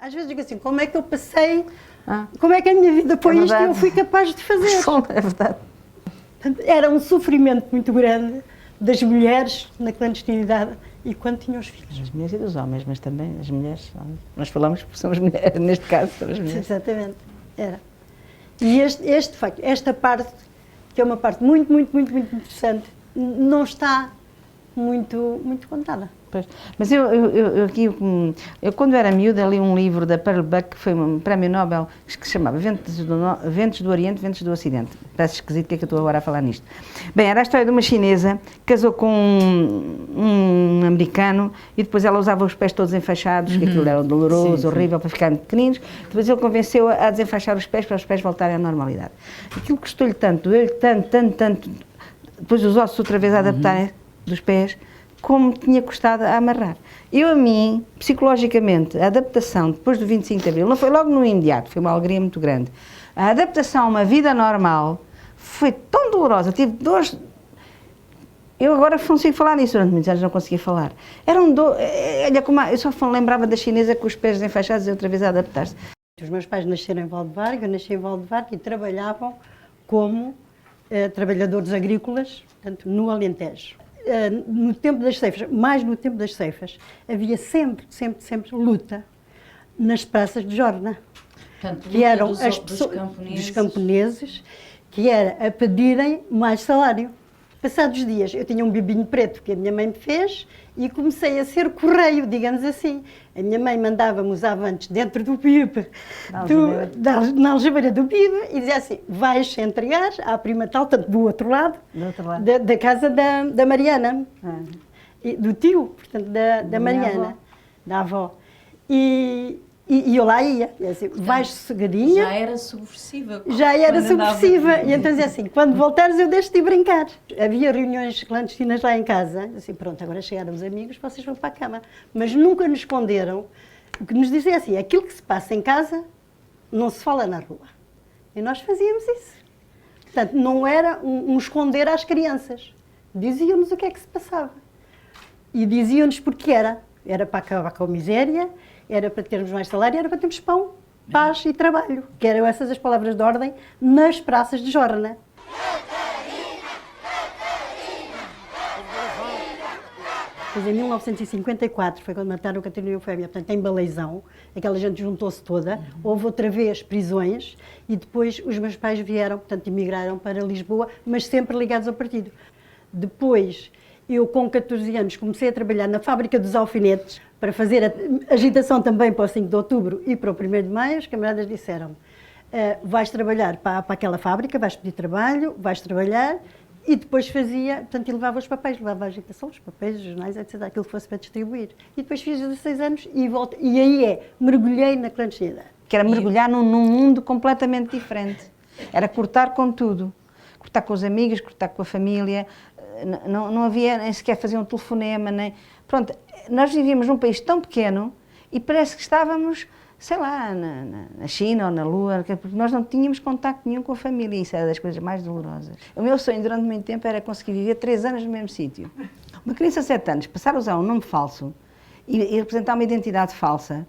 Às vezes digo assim, como é que eu passei, como é que a minha vida foi isto e eu fui capaz de fazer? É verdade. Era um sofrimento muito grande das mulheres na clandestinidade e quando tinham os filhos. As mulheres e dos homens, mas também as mulheres. Nós falamos porque somos mulheres, neste caso somos mulheres. Exatamente, era. E de facto, esta parte, que é uma parte muito interessante, não está muito contada. Pois. Mas eu quando era miúda li um livro da Pearl Buck, que foi um prémio Nobel, que se chamava Ventos do Oriente, Ventos do Ocidente. Parece esquisito que é que eu estou agora a falar nisto. Bem, era a história de uma chinesa que casou com um americano e depois ela usava os pés todos enfaixados, que aquilo era doloroso, horrível, para ficarem pequeninos. Depois ele convenceu-a a desenfaixar os pés para os pés voltarem à normalidade. Aquilo custou-lhe tanto, doeu-lhe tanto, depois os ossos outra vez a adaptarem dos pés, como tinha custado a amarrar. A mim, psicologicamente, a adaptação depois do 25 de Abril, não foi logo no imediato, foi uma alegria muito grande. A adaptação a uma vida normal foi tão dolorosa, tive dores. Eu agora consigo falar nisso, durante muitos anos não conseguia falar. Olha como eu só lembrava da chinesa com os pés desenfaixados e outra vez a adaptar-se. Os meus pais nasceram em Valdevarga, eu nasci em Valdevarga e trabalhavam como trabalhadores agrícolas, portanto, no Alentejo. No tempo das ceifas, mais no tempo das ceifas, havia sempre luta nas praças de Jorna. Portanto, que eram as pessoas dos camponeses, que era a pedirem mais salário. Passados dias, eu tinha um bibinho preto que a minha mãe me fez e comecei a ser correio, digamos assim. A minha mãe mandava-me os avantes dentro do bibe, na algibeira do bibe, e dizia assim, vais entregar à prima tal, tanto do outro lado, da casa da Mariana, do tio, portanto, da Mariana, da avó. E eu lá ia, assim, vais sossegadinha. Já era subversiva. Já era subversiva. E então dizia assim, quando voltares eu deixo-te brincar. Havia reuniões clandestinas lá em casa, assim, pronto, agora chegaram os amigos, vocês vão para a cama. Mas nunca nos esconderam. O que nos dizia assim, aquilo que se passa em casa não se fala na rua. E nós fazíamos isso. Portanto, não era um esconder às crianças. Diziam-nos o que é que se passava. E diziam-nos porque era. Era para acabar com a miséria, era para termos mais salário, era para termos pão, paz e trabalho. Que eram essas as palavras de ordem nas praças de Jorna. Pois em 1954 foi quando mataram Catarina e Eufémia, portanto em Baleizão, aquela gente juntou-se toda, houve outra vez prisões e depois os meus pais vieram, portanto emigraram para Lisboa, mas sempre ligados ao partido. Depois, eu com 14 anos comecei a trabalhar na fábrica dos alfinetes para fazer a agitação também para o 5 de outubro e para o 1º de maio. Os camaradas disseram, vais trabalhar para aquela fábrica, vais pedir trabalho, vais trabalhar e depois fazia, portanto, levava os papéis, levava a agitação, os papéis, os jornais, etc., aquilo que fosse para distribuir. E depois fiz 16 anos e volto, e aí mergulhei na clandestinidade. Que era mergulhar num mundo completamente diferente. Era cortar com tudo. Cortar com os amigos, cortar com a família. Não havia nem sequer fazer um telefonema, nem... Pronto, nós vivíamos num país tão pequeno e parece que estávamos, sei lá, na China ou na Lua, porque nós não tínhamos contacto nenhum com a família e isso era das coisas mais dolorosas. O meu sonho durante muito tempo era conseguir viver 3 anos no mesmo sítio. Uma criança de 7 anos, passar a usar um nome falso e representar uma identidade falsa,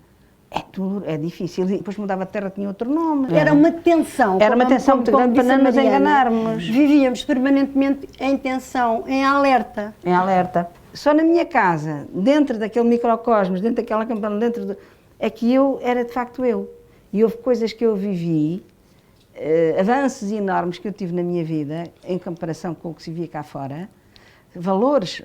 é duro, é difícil. E depois mudava de terra, tinha outro nome. Era uma tensão. Era uma tensão muito grande para não nos enganarmos. Vivíamos permanentemente em tensão, em alerta. Em alerta. Só na minha casa, dentro daquele microcosmos, dentro daquela campana, é que eu era de facto eu. E houve coisas que eu vivi, avanços enormes que eu tive na minha vida, em comparação com o que se via cá fora, valores,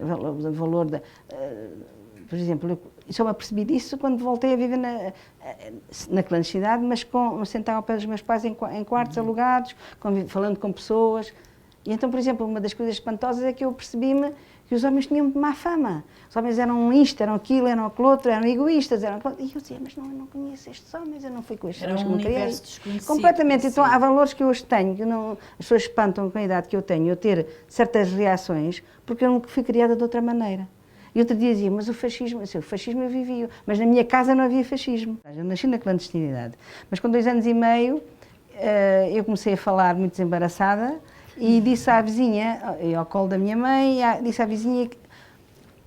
por exemplo, eu só me apercebi disso quando voltei a viver na clandestinidade, mas sentava ao pé dos meus pais em quartos alugados, falando com pessoas. E então, por exemplo, uma das coisas espantosas é que eu percebi-me que os homens tinham má fama. Os homens eram isto, eram aquilo, eram aquilo outro, eram egoístas, eram aquilo. E eu dizia, mas não, eu não conheço estes homens, eu não fui com estes homens que me criei. Desconhecido. Completamente. Então, há valores que eu hoje tenho, que as pessoas espantam com a idade que eu tenho, eu ter certas reações, porque eu nunca fui criada de outra maneira. E outro dia dizia, mas o fascismo eu vivi, mas na minha casa não havia fascismo. Eu nasci na clandestinidade, mas com 2 anos e meio eu comecei a falar muito desembaraçada e disse à vizinha, ao colo da minha mãe, disse à vizinha,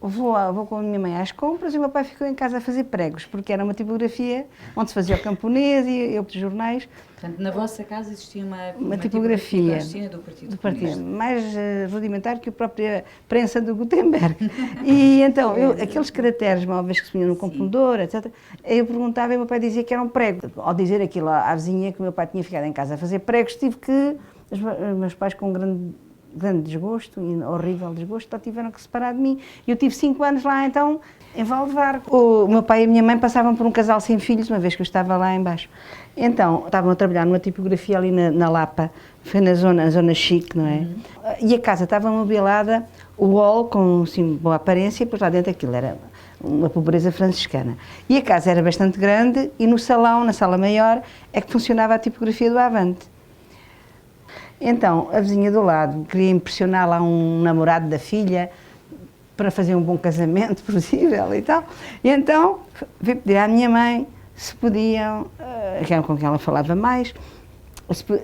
vou com a minha mãe às compras e o meu pai ficou em casa a fazer pregos, porque era uma tipografia onde se fazia o camponês e eu de jornais. Portanto, na vossa casa existia uma tipografia do Partido do Comunista. mais rudimentar que a própria prensa do Gutenberg. E então, aqueles caracteres móveis que se punham no computador, etc., eu perguntava e o meu pai dizia que eram pregos. Ao dizer aquilo à vizinha que o meu pai tinha ficado em casa a fazer pregos, tive que, os meus pais com grande desgosto, e horrível desgosto, então tiveram que separar de mim. Eu tive 5 anos lá, então, em Valdevar. O meu pai e a minha mãe passavam por um casal sem filhos, uma vez que eu estava lá embaixo. Então, estavam a trabalhar numa tipografia ali na Lapa, foi na zona chique, não é? E a casa estava mobilada, o hall com assim, boa aparência, e depois lá dentro aquilo era uma pobreza franciscana. E a casa era bastante grande e no salão, na sala maior, é que funcionava a tipografia do Avante. Então, a vizinha do lado queria impressionar lá um namorado da filha para fazer um bom casamento possível e tal. E então, veio pedir à minha mãe se podiam, com quem ela falava mais,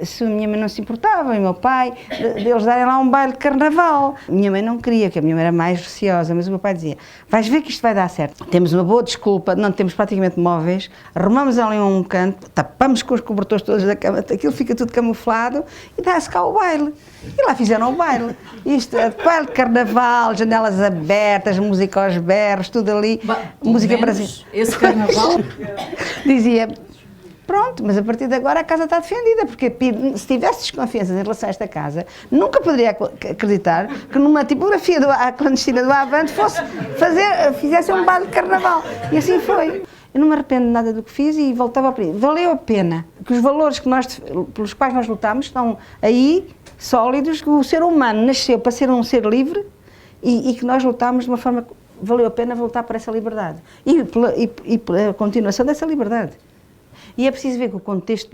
se a minha mãe não se importava, e o meu pai, deles darem lá um baile de carnaval. A minha mãe não queria, porque a minha mãe era mais receosa, mas o meu pai dizia, vais ver que isto vai dar certo. Temos uma boa desculpa, não temos praticamente móveis, arrumamos ali um canto, tapamos com os cobertores todos da cama, aquilo fica tudo camuflado e dá-se cá o baile. E lá fizeram o baile. Isto é baile de carnaval, janelas abertas, música aos berros, tudo ali, música brasileira. Esse carnaval... Dizia, pronto, mas a partir de agora a casa está defendida, porque se tivesse desconfianças em relação a esta casa, nunca poderia acreditar que numa tipografia clandestina do Avante fizesse um baile de carnaval. E assim foi. Eu não me arrependo de nada do que fiz e voltava a pedir. Valeu a pena, que os valores pelos quais nós lutámos estão aí, sólidos, que o ser humano nasceu para ser um ser livre e que nós lutámos de uma forma que valeu a pena voltar para essa liberdade. E pela continuação dessa liberdade. E é preciso ver que o contexto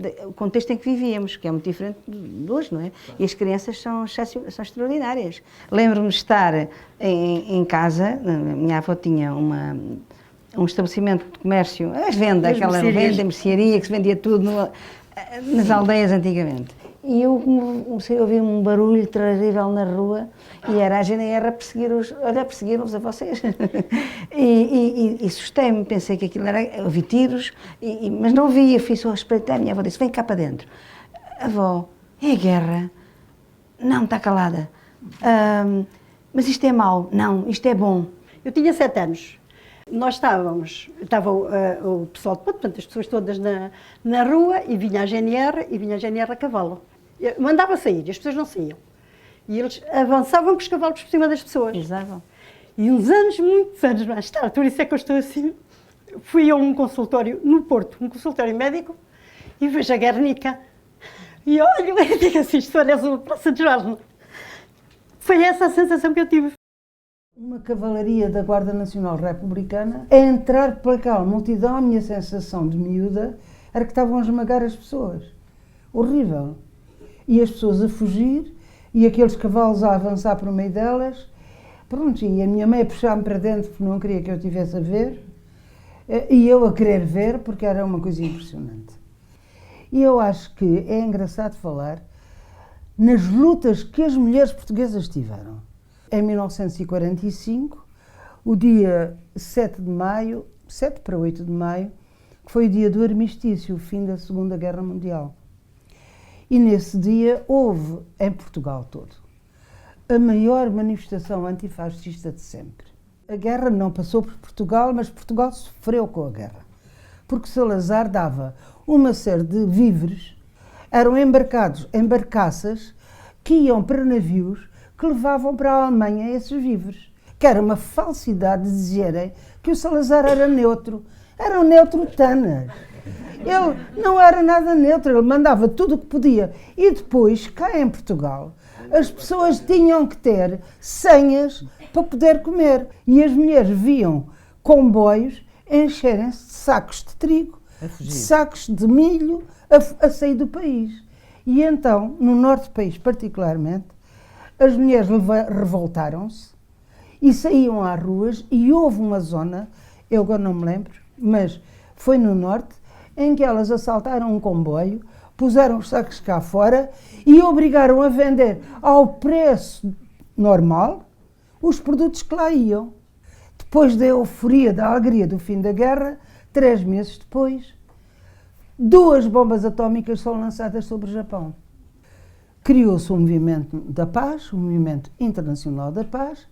em que vivíamos, que é muito diferente de hoje, não é? E as crianças são extraordinárias. Lembro-me de estar em casa, a minha avó tinha um estabelecimento de comércio, aquela venda, mercearia, que se vendia tudo nas aldeias antigamente. E eu comecei a ouvir um barulho terrível na rua e era a GNR a perseguir-vos a vocês. E assustei-me, pensei que aquilo era, ouvi tiros, mas não via, fui só a espreitar. A minha avó disse, vem cá para dentro. Avó, é a guerra? Não, está calada. Mas isto é mau? Não, isto é bom. Eu tinha 7 anos. Nós estava o pessoal de ponto, portanto, as pessoas todas na rua, e vinha a GNR a cavalo. Mandava sair, e as pessoas não saíam. E eles avançavam com os cavalos por cima das pessoas. Exato. E muitos anos mais tarde, por isso é que eu estou assim, fui a um consultório no Porto, um consultório médico, e vejo a Guernica. E olho e digo assim, isto parece uma Praça de Jorge. Foi essa a sensação que eu tive. Uma cavalaria da Guarda Nacional Republicana a entrar por aquela multidão, a minha sensação de miúda era que estavam a esmagar as pessoas. Horrível. E as pessoas a fugir, e aqueles cavalos a avançar por meio delas. Pronto, e a minha mãe a puxar-me para dentro porque não queria que eu estivesse a ver, e eu a querer ver porque era uma coisa impressionante. E eu acho que é engraçado falar nas lutas que as mulheres portuguesas tiveram. Em 1945, o dia 7 de maio, 7 para 8 de maio, que foi o dia do armistício, o fim da Segunda Guerra Mundial. E nesse dia houve, em Portugal todo, a maior manifestação antifascista de sempre. A guerra não passou por Portugal, mas Portugal sofreu com a guerra. Porque Salazar dava uma série de víveres, eram embarcados em barcaças que iam para navios que levavam para a Alemanha esses víveres. Que era uma falsidade dizerem que o Salazar era neutro. Eram neutrotanas. Ele não era nada neutro, ele mandava tudo o que podia. E depois, cá em Portugal, as pessoas tinham que ter senhas para poder comer. E as mulheres viam comboios encherem-se de sacos de trigo, de sacos de milho a sair do país. E então, no norte do país particularmente, as mulheres revoltaram-se e saíam às ruas e houve uma zona, eu agora não me lembro, mas foi no norte, em que elas assaltaram um comboio, puseram os sacos cá fora e obrigaram a vender ao preço normal os produtos que lá iam. depois da euforia, da alegria do fim da guerra, 3 meses depois, 2 bombas atómicas são lançadas sobre o Japão. Criou-se um movimento da paz, um movimento internacional da paz.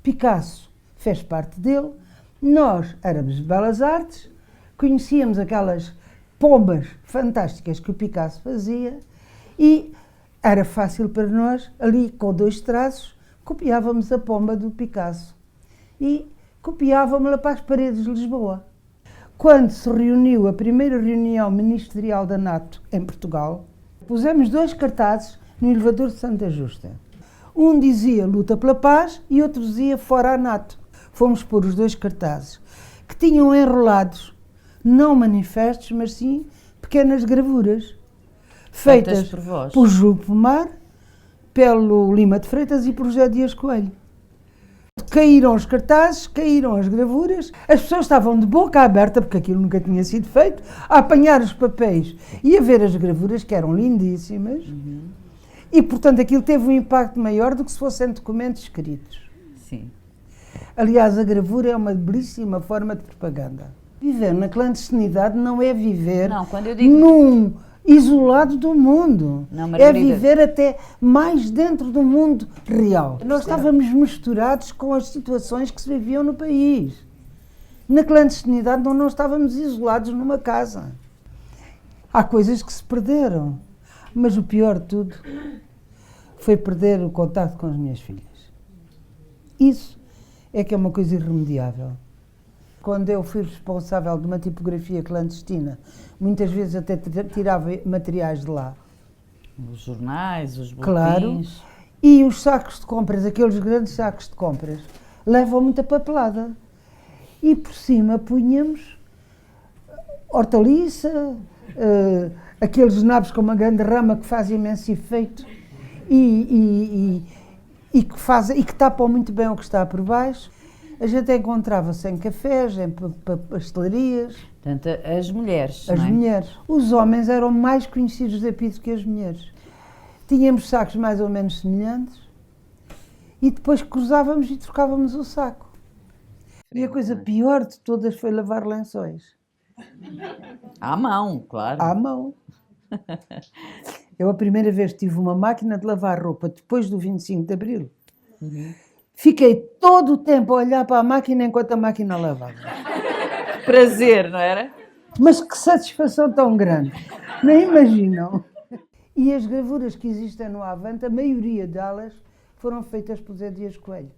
Picasso fez parte dele. Nós éramos de belas artes, conhecíamos aquelas pombas fantásticas que o Picasso fazia e era fácil para nós, ali com 2 traços, copiávamos a pomba do Picasso e copiávamos-la para as paredes de Lisboa. Quando se reuniu a primeira reunião ministerial da NATO em Portugal, pusemos 2 cartazes no elevador de Santa Justa. Um dizia luta pela paz e outro dizia fora a NATO. Fomos pôr os 2 cartazes, que tinham enrolados, não manifestos, mas sim pequenas gravuras, feitas por Júlio Pomar, pelo Lima de Freitas e por José Dias Coelho. Caíram os cartazes, caíram as gravuras, as pessoas estavam de boca aberta, porque aquilo nunca tinha sido feito, a apanhar os papéis e a ver as gravuras, que eram lindíssimas, e, portanto, aquilo teve um impacto maior do que se fossem documentos escritos. Sim. Aliás, a gravura é uma belíssima forma de propaganda. Viver na clandestinidade não é viver num isolado do mundo. Não, é viver até mais dentro do mundo real. Nós estávamos misturados com as situações que se viviam no país. Na clandestinidade não estávamos isolados numa casa. Há coisas que se perderam, mas o pior de tudo foi perder o contacto com as minhas filhas. Isso é que é uma coisa irremediável. Quando eu fui responsável de uma tipografia clandestina, muitas vezes até tirava materiais de lá. Os jornais, os boletins. Claro. E os sacos de compras, aqueles grandes sacos de compras, levam muita papelada. E por cima punhamos hortaliça, aqueles nabos com uma grande rama que faz imenso efeito e que tapam muito bem o que está por baixo. A gente encontrava-se em cafés, em pastelarias. Portanto, as mulheres, As mulheres. Os homens eram mais conhecidos da PIDE que as mulheres. Tínhamos sacos mais ou menos semelhantes e depois cruzávamos e trocávamos o saco. E a coisa pior de todas foi lavar lençóis. À mão, claro. À mão. Eu a primeira vez tive uma máquina de lavar roupa depois do 25 de Abril. Fiquei todo o tempo a olhar para a máquina enquanto a máquina lavava. Prazer, não era? Mas que satisfação tão grande. Nem imaginam. E as gravuras que existem no Avante, a maioria delas foram feitas por Zé Dias Coelho.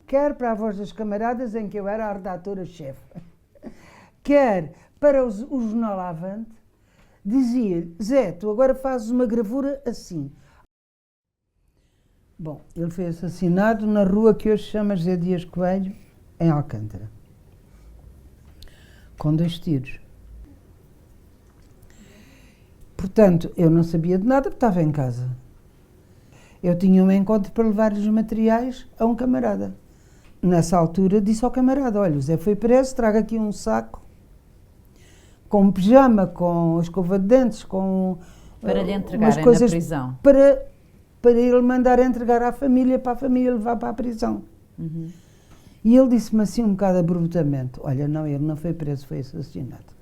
Quer para a Voz das Camaradas, em que eu era a redatora-chefe, quer para o jornal Avante, dizia-lhe: Zé, tu agora fazes uma gravura assim. Bom, ele foi assassinado na rua que hoje se chama José Dias Coelho, em Alcântara, com 2 tiros. Portanto, eu não sabia de nada porque estava em casa. Eu tinha um encontro para levar os materiais a um camarada. Nessa altura disse ao camarada: olha, o Zé foi preso, traga aqui um saco com um pijama, com a escova de dentes, com para lhe umas entregarem coisas na prisão. Para ele mandar entregar à família, para a família levar para a prisão. E ele disse-me assim um bocado abruptamente: olha, não, ele não foi preso, foi assassinado.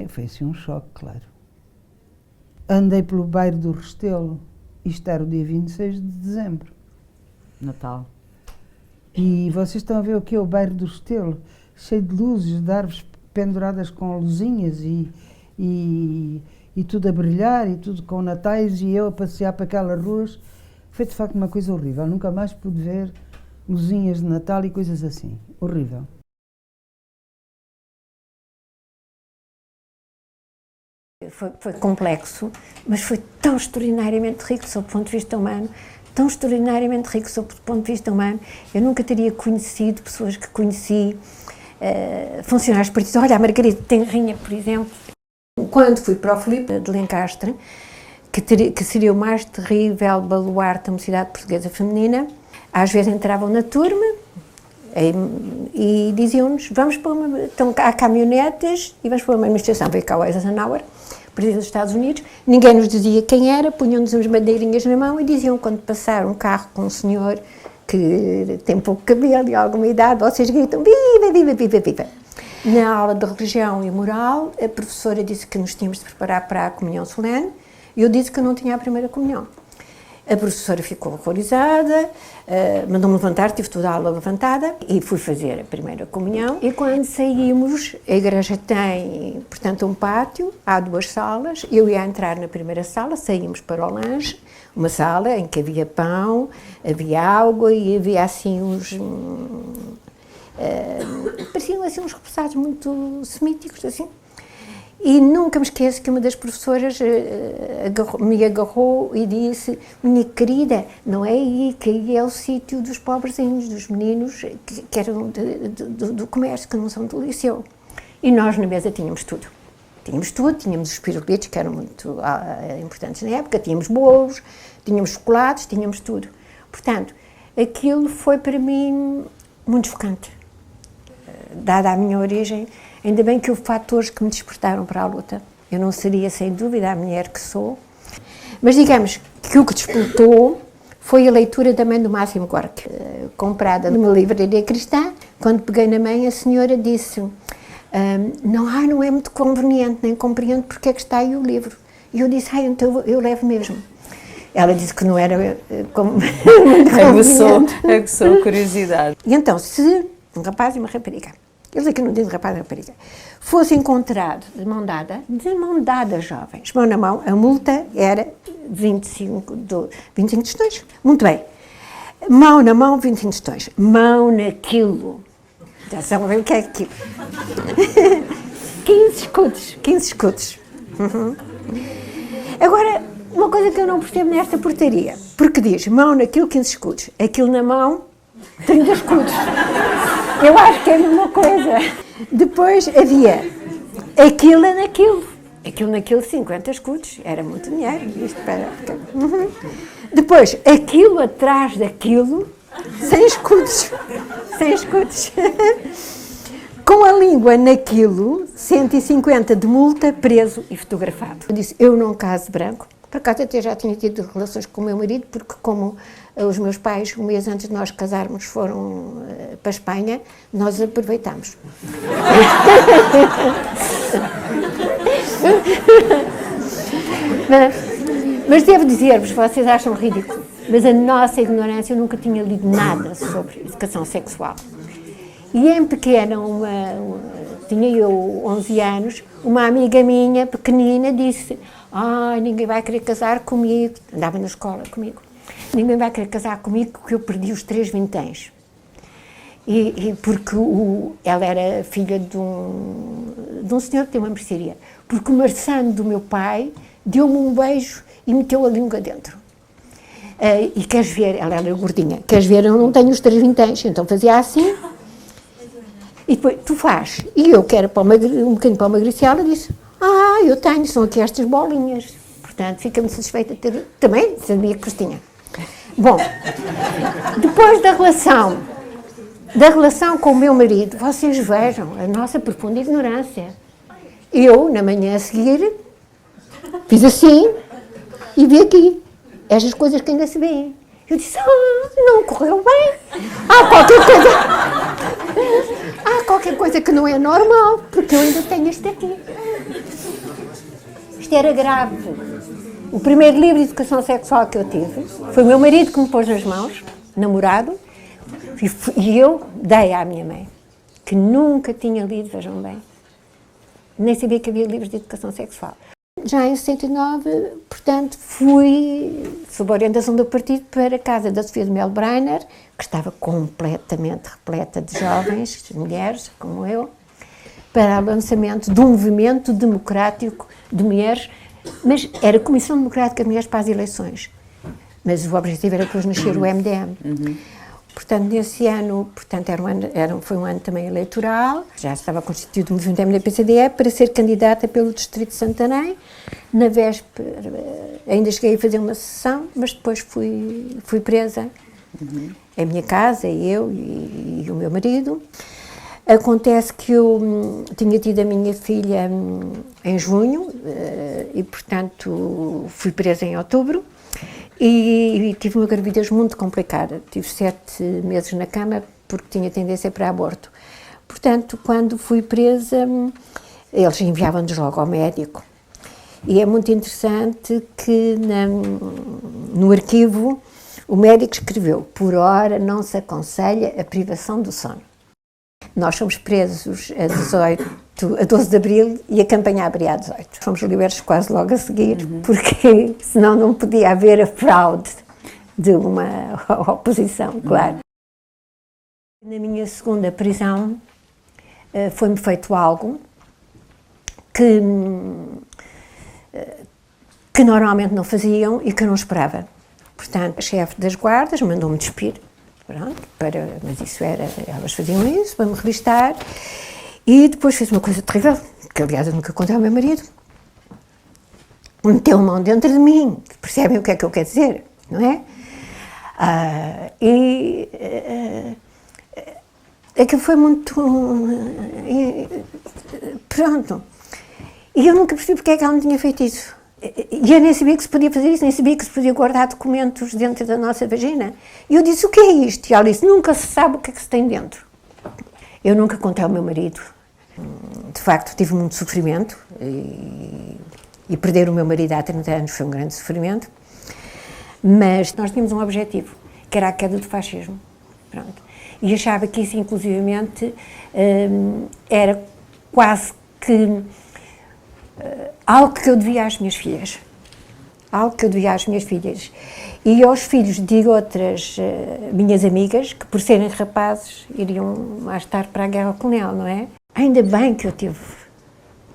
Foi assim um choque, claro. Andei pelo bairro do Restelo, isto era o dia 26 de dezembro. Natal. E vocês estão a ver o que é o bairro do Restelo? Cheio de luzes, de árvores penduradas com luzinhas e tudo a brilhar e tudo com natais e eu a passear para aquelas ruas. Foi de facto uma coisa horrível. Nunca mais pude ver luzinhas de Natal e coisas assim. Horrível. Foi complexo, mas foi tão extraordinariamente rico sob o ponto de vista humano, tão extraordinariamente rico sob o ponto de vista humano. Eu nunca teria conhecido pessoas que conheci, funcionários partidos. Olha, a Margarida Tenrinha, por exemplo. Quando fui para o Filipe de Lencastre, que seria o mais terrível baluarte da mocidade portuguesa feminina, às vezes entravam na turma e diziam-nos: vamos para então, há caminhonetas e vamos para uma manifestação. Veio cá o Eisenhower, presidente dos Estados Unidos, ninguém nos dizia quem era, punham-nos umas bandeirinhas na mão e diziam, quando passar um carro com um senhor que tem pouco cabelo e alguma idade, vocês gritam viva, viva, viva, viva. Na aula de religião e moral, a professora disse que nos tínhamos de preparar para a comunhão solene e eu disse que eu não tinha a primeira comunhão. A professora ficou horrorizada, mandou-me levantar, tive toda a aula levantada e fui fazer a primeira comunhão. E quando saímos, a igreja tem, portanto, um pátio, há 2 salas, eu ia entrar na primeira sala, saímos para o lanche, uma sala em que havia pão, havia água e havia assim uns... pareciam assim uns repousados muito semíticos, assim. E nunca me esqueço que uma das professoras me agarrou e disse: minha querida, não é aí, que aí é o sítio dos pobrezinhos, dos meninos que eram do comércio, que não são do liceu. E nós na mesa tínhamos tudo. Tínhamos tudo, tínhamos os pirulitos, que eram muito importantes na época, tínhamos bolos, tínhamos chocolates, tínhamos tudo. Portanto, aquilo foi para mim muito chocante. Dada a minha origem, ainda bem que houve fatores que me despertaram para a luta. Eu não seria, sem dúvida, a mulher que sou. Mas digamos que o que despertou foi a leitura também do Máximo Gorki, comprada numa livraria cristã. Quando peguei na mãe, a senhora disse: não é muito conveniente, nem compreendo porque é que está aí o livro. E eu disse: então eu levo mesmo. Ela disse que não era como Aguçou a curiosidade. E então, se um rapaz e uma rapariga, eles aqui não dizem rapaz e rapariga, fosse encontrado de mão dada, jovens, mão na mão, a multa era 25 tostões. Muito bem. Mão na mão, 25 tostões. Mão naquilo. Já sabem o que é aquilo. 15 escudos. Uhum. Agora, uma coisa que eu não percebo nesta portaria, porque diz mão naquilo, 15 escudos. Aquilo na mão, 30 escudos. Eu acho que é a mesma coisa. Depois havia aquilo naquilo. Aquilo naquilo, 50 escudos. Era muito dinheiro. Isto para... Uhum. Depois, aquilo atrás daquilo, 100 escudos. 100 escudos. Com a língua naquilo, 150 de multa, preso e fotografado. Eu disse: eu não caso branco. Por acaso até já tinha tido relações com o meu marido, porque como os meus pais, um mês antes de nós casarmos, foram para a Espanha, nós aproveitámos. Mas devo dizer-vos, vocês acham ridículo, mas a nossa ignorância, eu nunca tinha lido nada sobre educação sexual. E em pequena, tinha eu 11 anos, uma amiga minha, pequenina, disse: ninguém vai querer casar comigo, andava na escola comigo, ninguém vai querer casar comigo porque eu perdi os 3 vinténs. E porque ela era filha de um senhor que tem uma mercearia, porque o marçano do meu pai deu-me um beijo e meteu a língua dentro. E queres ver, ela era gordinha, queres ver, eu não tenho os 3 vinténs, então fazia assim. E depois, tu faz. E eu, que era um bocadinho para emagrecer, ela disse: eu tenho, são aqui estas bolinhas. Portanto, fica-me satisfeita de ter... Também sabia que os tinha. Bom, depois da relação com o meu marido, vocês vejam a nossa profunda ignorância. Eu, na manhã a seguir, fiz assim e vi aqui estas coisas que ainda se veem. Eu disse: não correu bem. Qualquer coisa que não é normal, porque eu ainda tenho isto aqui. Isto era grave. O primeiro livro de educação sexual que eu tive foi o meu marido que me pôs nas mãos, namorado, e eu dei à minha mãe, que nunca tinha lido, vejam bem. Nem sabia que havia livros de educação sexual. Já em 69, portanto, fui, sob a orientação do partido, para a casa da Sofia de Melo Breiner, que estava completamente repleta de jovens, de mulheres, como eu, para o lançamento de um movimento democrático de mulheres, mas era a Comissão Democrática de Mulheres para as Eleições. Mas o objetivo era depois nascer o MDM. Uhum. Portanto, nesse ano, foi um ano também eleitoral, já estava constituído o movimento MDM-PCDE para ser candidata pelo Distrito de Santarém. Na véspera, ainda cheguei a fazer uma sessão, mas depois fui presa em minha casa, eu e o meu marido. Acontece que eu tinha tido a minha filha em junho e, portanto, fui presa em outubro. E tive uma gravidez muito complicada. Tive 7 meses na cama porque tinha tendência para aborto. Portanto, quando fui presa, eles enviavam-nos logo ao médico. E é muito interessante que no arquivo o médico escreveu: por hora não se aconselha a privação do sono. Nós fomos presos a 12 de abril e a campanha abria a 18. Fomos libertos quase logo a seguir, porque senão não podia haver a fraude de uma oposição, claro. Na minha segunda prisão foi-me feito algo que normalmente não faziam e que eu não esperava. Portanto, a chefe das guardas mandou-me despir, pronto, mas isso era, elas faziam isso para me revistar, e depois fez uma coisa terrível, que aliás eu nunca contei ao meu marido. Meteu a mão dentro de mim, percebem o que é que eu quero dizer, não é? Aquilo foi muito... pronto. E eu nunca percebi porque é que ela não tinha feito isso. E eu nem sabia que se podia fazer isso, nem sabia que se podia guardar documentos dentro da nossa vagina. E eu disse: o que é isto? E ela disse: nunca se sabe o que é que se tem dentro. Eu nunca contei ao meu marido. De facto, tive muito sofrimento. E perder o meu marido há 30 anos foi um grande sofrimento. Mas nós tínhamos um objetivo, que era a queda do fascismo. Pronto. E achava que isso, inclusivamente, era quase que algo que eu devia às minhas filhas. Algo que eu devia às minhas filhas. E aos filhos de outras minhas amigas, que por serem rapazes iriam mais tarde para a guerra colonial, não é? Ainda bem que eu tive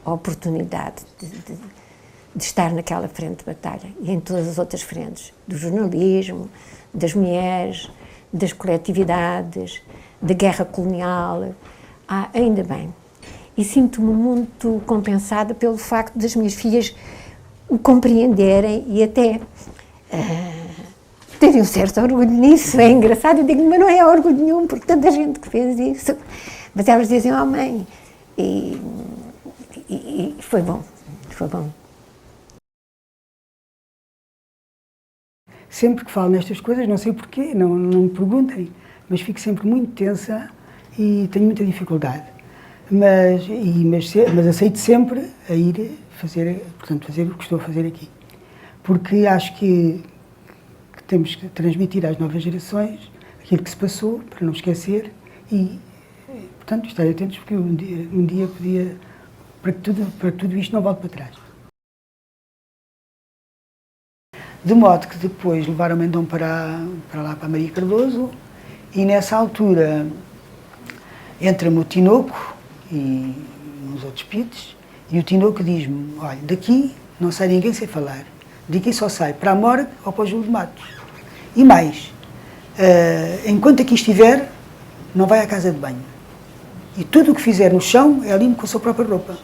a oportunidade de estar naquela frente de batalha e em todas as outras frentes, do jornalismo, das mulheres, das coletividades, da guerra colonial. Ainda bem. E sinto-me muito compensada pelo facto das minhas filhas o compreenderem e até terem um certo orgulho nisso. É engraçado, eu digo, mas não é orgulho nenhum, porque tanta gente que fez isso. Mas elas dizem: oh mãe, e foi bom, foi bom. Sempre que falo nestas coisas, não sei porquê, não me perguntem, mas fico sempre muito tensa e tenho muita dificuldade. Mas aceito sempre a ir fazer o que estou a fazer aqui. Porque acho que temos que transmitir às novas gerações aquilo que se passou, para não esquecer, e, portanto, estar atentos, porque um dia podia, para que tudo isto não volte para trás. De modo que depois levaram-me então para lá, para a Maria Cardoso, e nessa altura entra-me o Tinoco e uns outros pites, e o Tinoco diz-me: olha, daqui não sai ninguém sem falar, daqui só sai para a morgue ou para o Júlio de Matos. E mais, enquanto aqui estiver, não vai à casa de banho. E tudo o que fizer no chão é limpo com a sua própria roupa.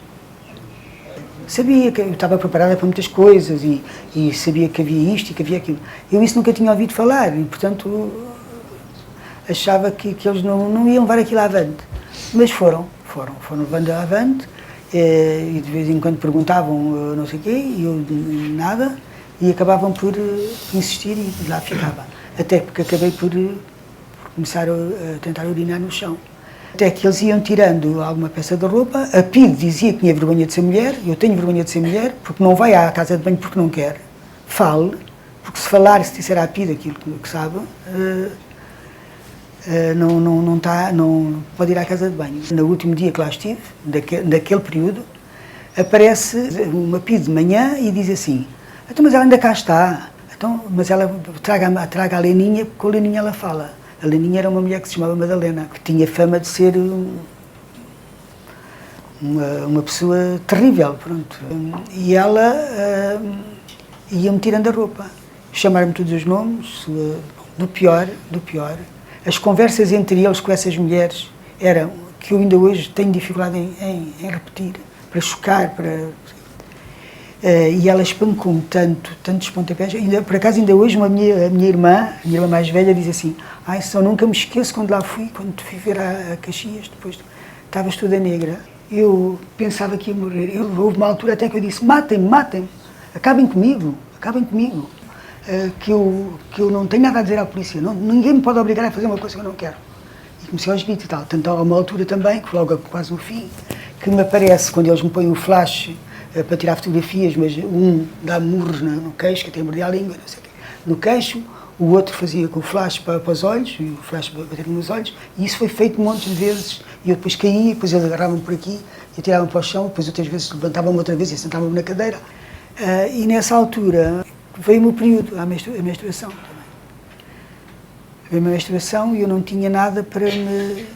Sabia que eu estava preparada para muitas coisas e sabia que havia isto e que havia aquilo. Eu isso nunca tinha ouvido falar e, portanto, achava que eles não iam levar aquilo avante. Mas foram levando avante, e de vez em quando perguntavam não sei o quê, e eu nada, e acabavam por insistir e lá ficava. Até porque acabei por começar a tentar urinar no chão. Até que eles iam tirando alguma peça da roupa. A PIDE dizia que tinha vergonha de ser mulher, eu tenho vergonha de ser mulher, porque não vai à casa de banho porque não quer. Fale, porque se falar e se disser à PIDE aquilo que sabe, não pode ir à casa de banho. No último dia que lá estive, daquele período, aparece uma PIDE de manhã e diz assim: então, mas ela ainda cá está, então, mas ela traga a Leninha, porque com a Leninha ela fala. A Leninha era uma mulher que se chamava Madalena, que tinha fama de ser uma pessoa terrível, pronto. E ela ia-me tirando a roupa, chamar-me todos os nomes, do pior. As conversas entre eles com essas mulheres eram que eu ainda hoje tenho dificuldade em repetir, para chocar, e ela espancou-me tantos pontapés. Por acaso, ainda hoje, a minha irmã mais velha, diz assim: ai, só nunca me esqueço quando lá fui ver a Caxias, depois estavas toda negra. Eu pensava que ia morrer. Houve uma altura até que eu disse: matem-me, acabem comigo. que eu não tenho nada a dizer à polícia, ninguém me pode obrigar a fazer uma coisa que eu não quero. E comecei aos gritos e tal. Tanto há uma altura também, que logo quase no fim, que me aparece, quando eles me põem o flash para tirar fotografias, mas um dá murros no queixo, que até mordia a língua, não sei o quê, no queixo, o outro fazia com o flash para os olhos, e o flash bater nos olhos, e isso foi feito um monte de vezes, e eu depois caía, depois eles agarravam-me por aqui, e atiravam-me para o chão, depois outras vezes levantavam-me outra vez e sentavam-me na cadeira. E nessa altura veio-me o período, a menstruação também. Veio-me a menstruação e eu não tinha nada para me...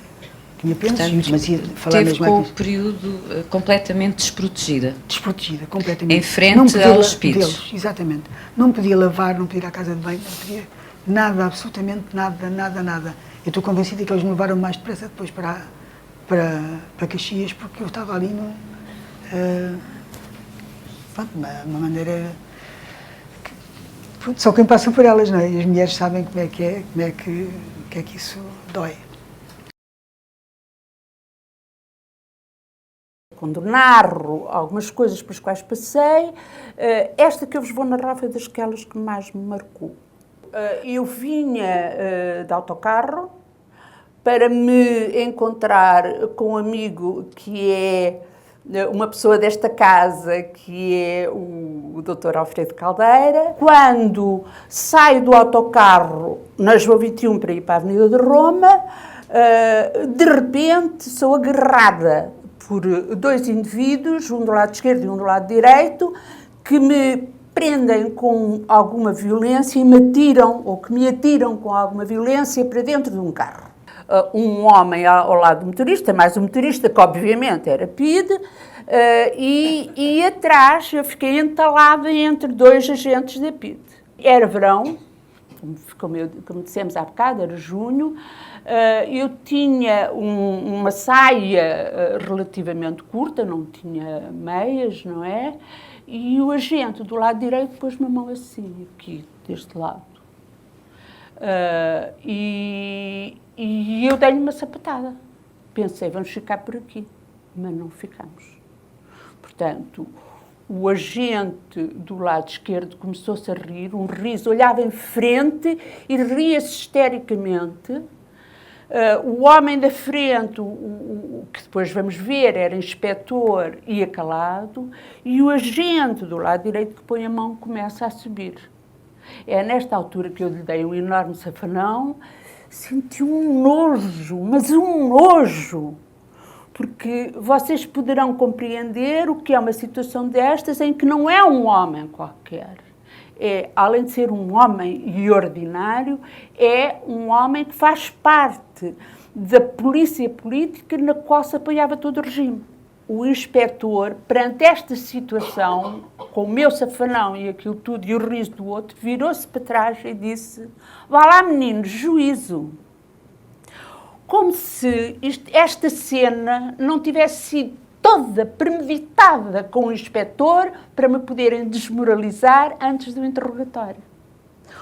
Tinha apenas, mas ia falar teve mesmo com o aqui. período completamente desprotegida. Desprotegida, completamente. Em frente aos espíritos. Exatamente. Não podia lavar, não podia ir à casa de banho, não podia nada, absolutamente nada, nada, nada. Eu estou convencida que eles me levaram mais depressa depois para Caxias, porque eu estava ali uma maneira... Só quem passa por elas, não é? E as mulheres sabem como é que isso dói. Quando narro algumas coisas pelas quais passei, esta que eu vos vou narrar foi daquelas que mais me marcou. Eu vinha de autocarro para me encontrar com um amigo que é uma pessoa desta casa, que é o Dr. Alfredo Caldeira. Quando saio do autocarro na João 21 para ir para a Avenida de Roma, de repente sou agarrada por dois indivíduos, um do lado esquerdo e um do lado direito, que me prendem com alguma violência e me atiram, ou que me atiram com alguma violência para dentro de um carro. Um homem ao lado do motorista, mais um motorista que obviamente era PIDE, e atrás eu fiquei entalada entre dois agentes da PIDE. Era verão, como dissemos há bocado, era junho. Eu tinha uma saia relativamente curta, não tinha meias, não é? E o agente do lado direito pôs-me a mão assim, aqui, deste lado. E eu dei-lhe uma sapatada. Pensei, vamos ficar por aqui, mas não ficamos. Portanto, o agente do lado esquerdo começou-se a rir, um riso, olhava em frente e ria-se histericamente. O homem da frente, o que depois vamos ver, era inspetor, ia calado, e o agente do lado direito que põe a mão começa a subir. É nesta altura que eu lhe dei um enorme safanão, senti um nojo, mas um nojo, porque vocês poderão compreender o que é uma situação destas em que não é um homem qualquer. Além de ser um homem ordinário, é um homem que faz parte da polícia política na qual se apoiava todo o regime. O inspetor, perante esta situação, com o meu safanão e aquilo tudo e o riso do outro, virou-se para trás e disse: vá lá, meninos, juízo. Como se esta cena não tivesse sido toda premeditada com o inspetor para me poderem desmoralizar antes do interrogatório.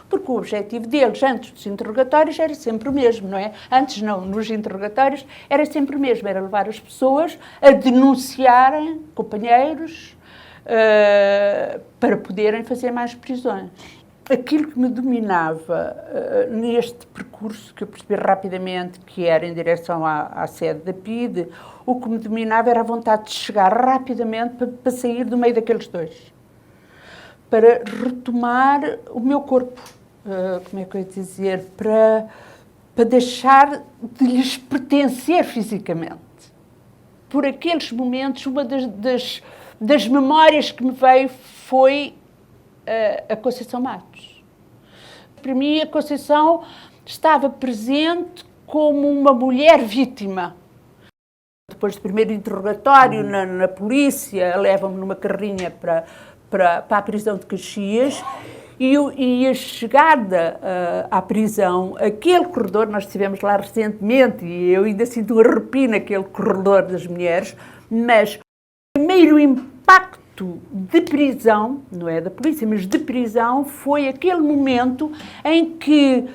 Porque o objetivo deles, antes dos interrogatórios, era sempre o mesmo, não é? Antes não, nos interrogatórios era sempre o mesmo, era levar as pessoas a denunciarem companheiros para poderem fazer mais prisões. Aquilo que me dominava neste percurso, que eu percebi rapidamente que era em direção à sede da PIDE, o que me dominava era a vontade de chegar rapidamente para sair do meio daqueles dois. Para retomar o meu corpo, como é que eu ia dizer, para deixar de lhes pertencer fisicamente. Por aqueles momentos, uma das memórias que me veio foi a Conceição Matos. Para mim, a Conceição estava presente como uma mulher vítima. Depois do primeiro interrogatório na polícia, levam-me numa carrinha para a prisão de Caxias e a chegada à prisão, aquele corredor, nós estivemos lá recentemente e eu ainda sinto um arrepio naquele corredor das mulheres, mas o primeiro impacto de prisão, não é da polícia, mas de prisão, foi aquele momento em que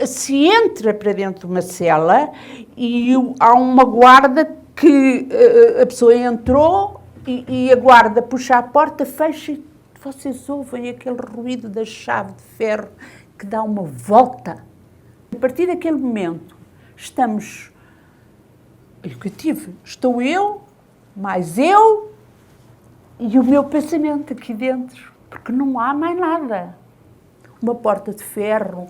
se entra para dentro de uma cela e há uma guarda que a pessoa entrou e a guarda puxa a porta, fecha vocês ouvem aquele ruído da chave de ferro que dá uma volta. A partir daquele momento, estamos... O que eu tive? Estou eu, mais eu e o meu pensamento aqui dentro, porque não há mais nada. Uma porta de ferro,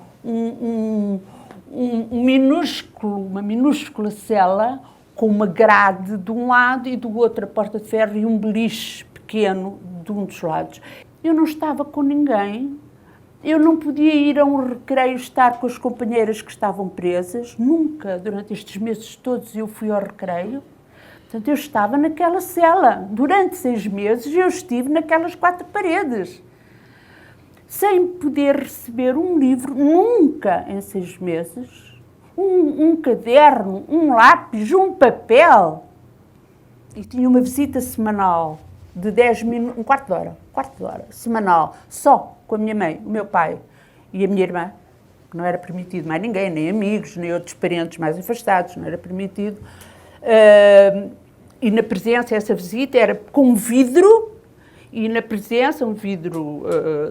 uma minúscula cela com uma grade de um lado e do outro a porta de ferro e um beliche pequeno de um dos lados. Eu não estava com ninguém, eu não podia ir a um recreio estar com as companheiras que estavam presas, nunca, durante estes meses todos, eu fui ao recreio. Portanto, eu estava naquela cela. Durante 6 meses eu estive naquelas 4 paredes, sem poder receber um livro, nunca em 6 meses, um caderno, um lápis, um papel. E tinha uma visita semanal de 10 minutos, um quarto de hora, semanal, só com a minha mãe, o meu pai e a minha irmã, que não era permitido mais ninguém, nem amigos, nem outros parentes mais afastados, não era permitido. E na presença, essa visita era com vidro, e na presença, um vidro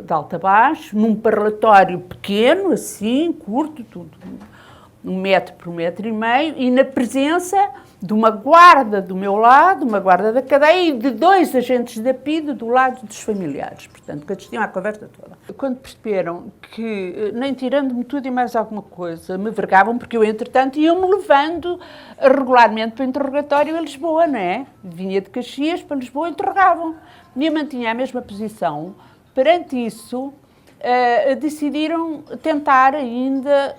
de alto a baixo, num parlatório pequeno, assim, curto, tudo, 1 metro por 1,5 metro, e na presença de uma guarda do meu lado, uma guarda da cadeia, e de 2 agentes da PIDE do lado dos familiares, portanto, que assistiam à conversa toda. Quando perceberam que, nem tirando-me tudo e mais alguma coisa, me vergavam, porque eu, entretanto, iam-me levando regularmente para o interrogatório em Lisboa, não é? Vinha de Caxias para Lisboa e interrogavam. E eu mantinha a mesma posição. Perante isso, decidiram tentar ainda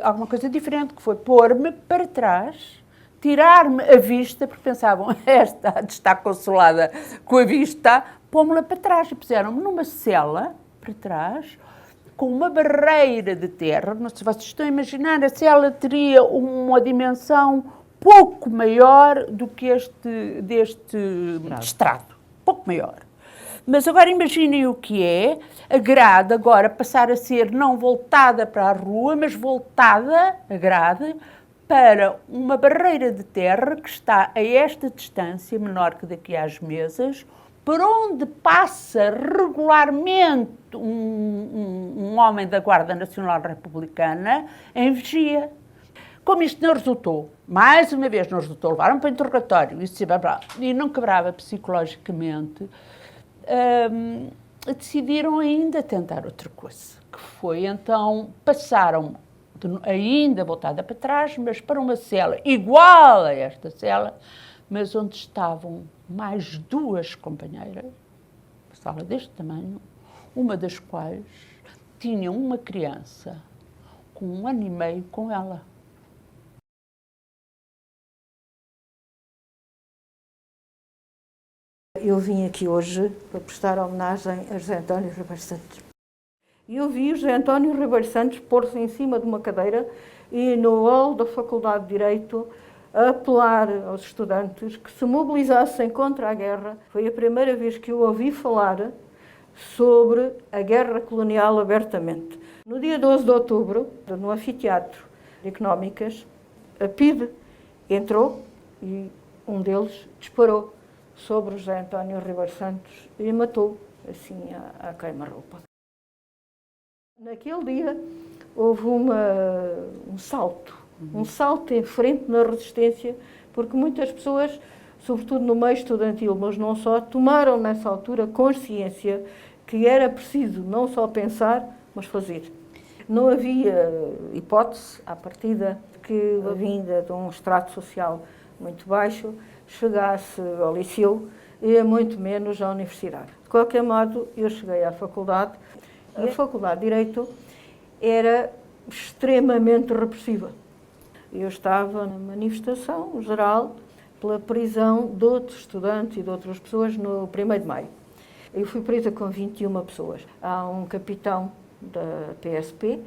alguma coisa diferente, que foi pôr-me para trás, tirar-me a vista, porque pensavam, esta está consolada com a vista, pô-me-la para trás. E puseram-me numa cela, para trás, com uma barreira de terra. Não sei se vocês estão a imaginar, a cela teria uma dimensão pouco maior do que deste estrado, pouco maior. Mas agora imaginem o que é a grade agora passar a ser não voltada para a rua, mas voltada, a grade, para uma barreira de terra que está a esta distância, menor que daqui às mesas, por onde passa regularmente um homem da Guarda Nacional Republicana em vigia. Como isto não resultou, mais uma vez não resultou, levaram para interrogatório e não quebrava psicologicamente, decidiram ainda tentar outra coisa, que foi então, passaram ainda voltada para trás, mas para uma cela igual a esta cela, mas onde estavam mais 2 companheiras, uma sala deste tamanho, uma das quais tinha uma criança com 1 ano e meio com ela. Eu vim aqui hoje para prestar homenagem a José António Ribeiro Santos. E eu vi o José António Ribeiro Santos pôr-se em cima de uma cadeira e no hall da Faculdade de Direito a apelar aos estudantes que se mobilizassem contra a guerra. Foi a primeira vez que eu ouvi falar sobre a guerra colonial abertamente. No dia 12 de outubro, no anfiteatro de Económicas, a PIDE entrou e um deles disparou sobre o José António Ribeiro Santos e matou assim à queima-roupa. Naquele dia houve um salto em frente na resistência, porque muitas pessoas, sobretudo no meio estudantil, mas não só, tomaram nessa altura consciência que era preciso não só pensar, mas fazer. Não havia hipótese, à partida, que a vinda de um extrato social muito baixo chegasse ao liceu e muito menos à universidade. De qualquer modo, eu cheguei à faculdade. A Faculdade de Direito era extremamente repressiva. Eu estava na manifestação geral pela prisão de outros estudantes e de outras pessoas no 1º de maio. Eu fui presa com 21 pessoas. Há um capitão da PSP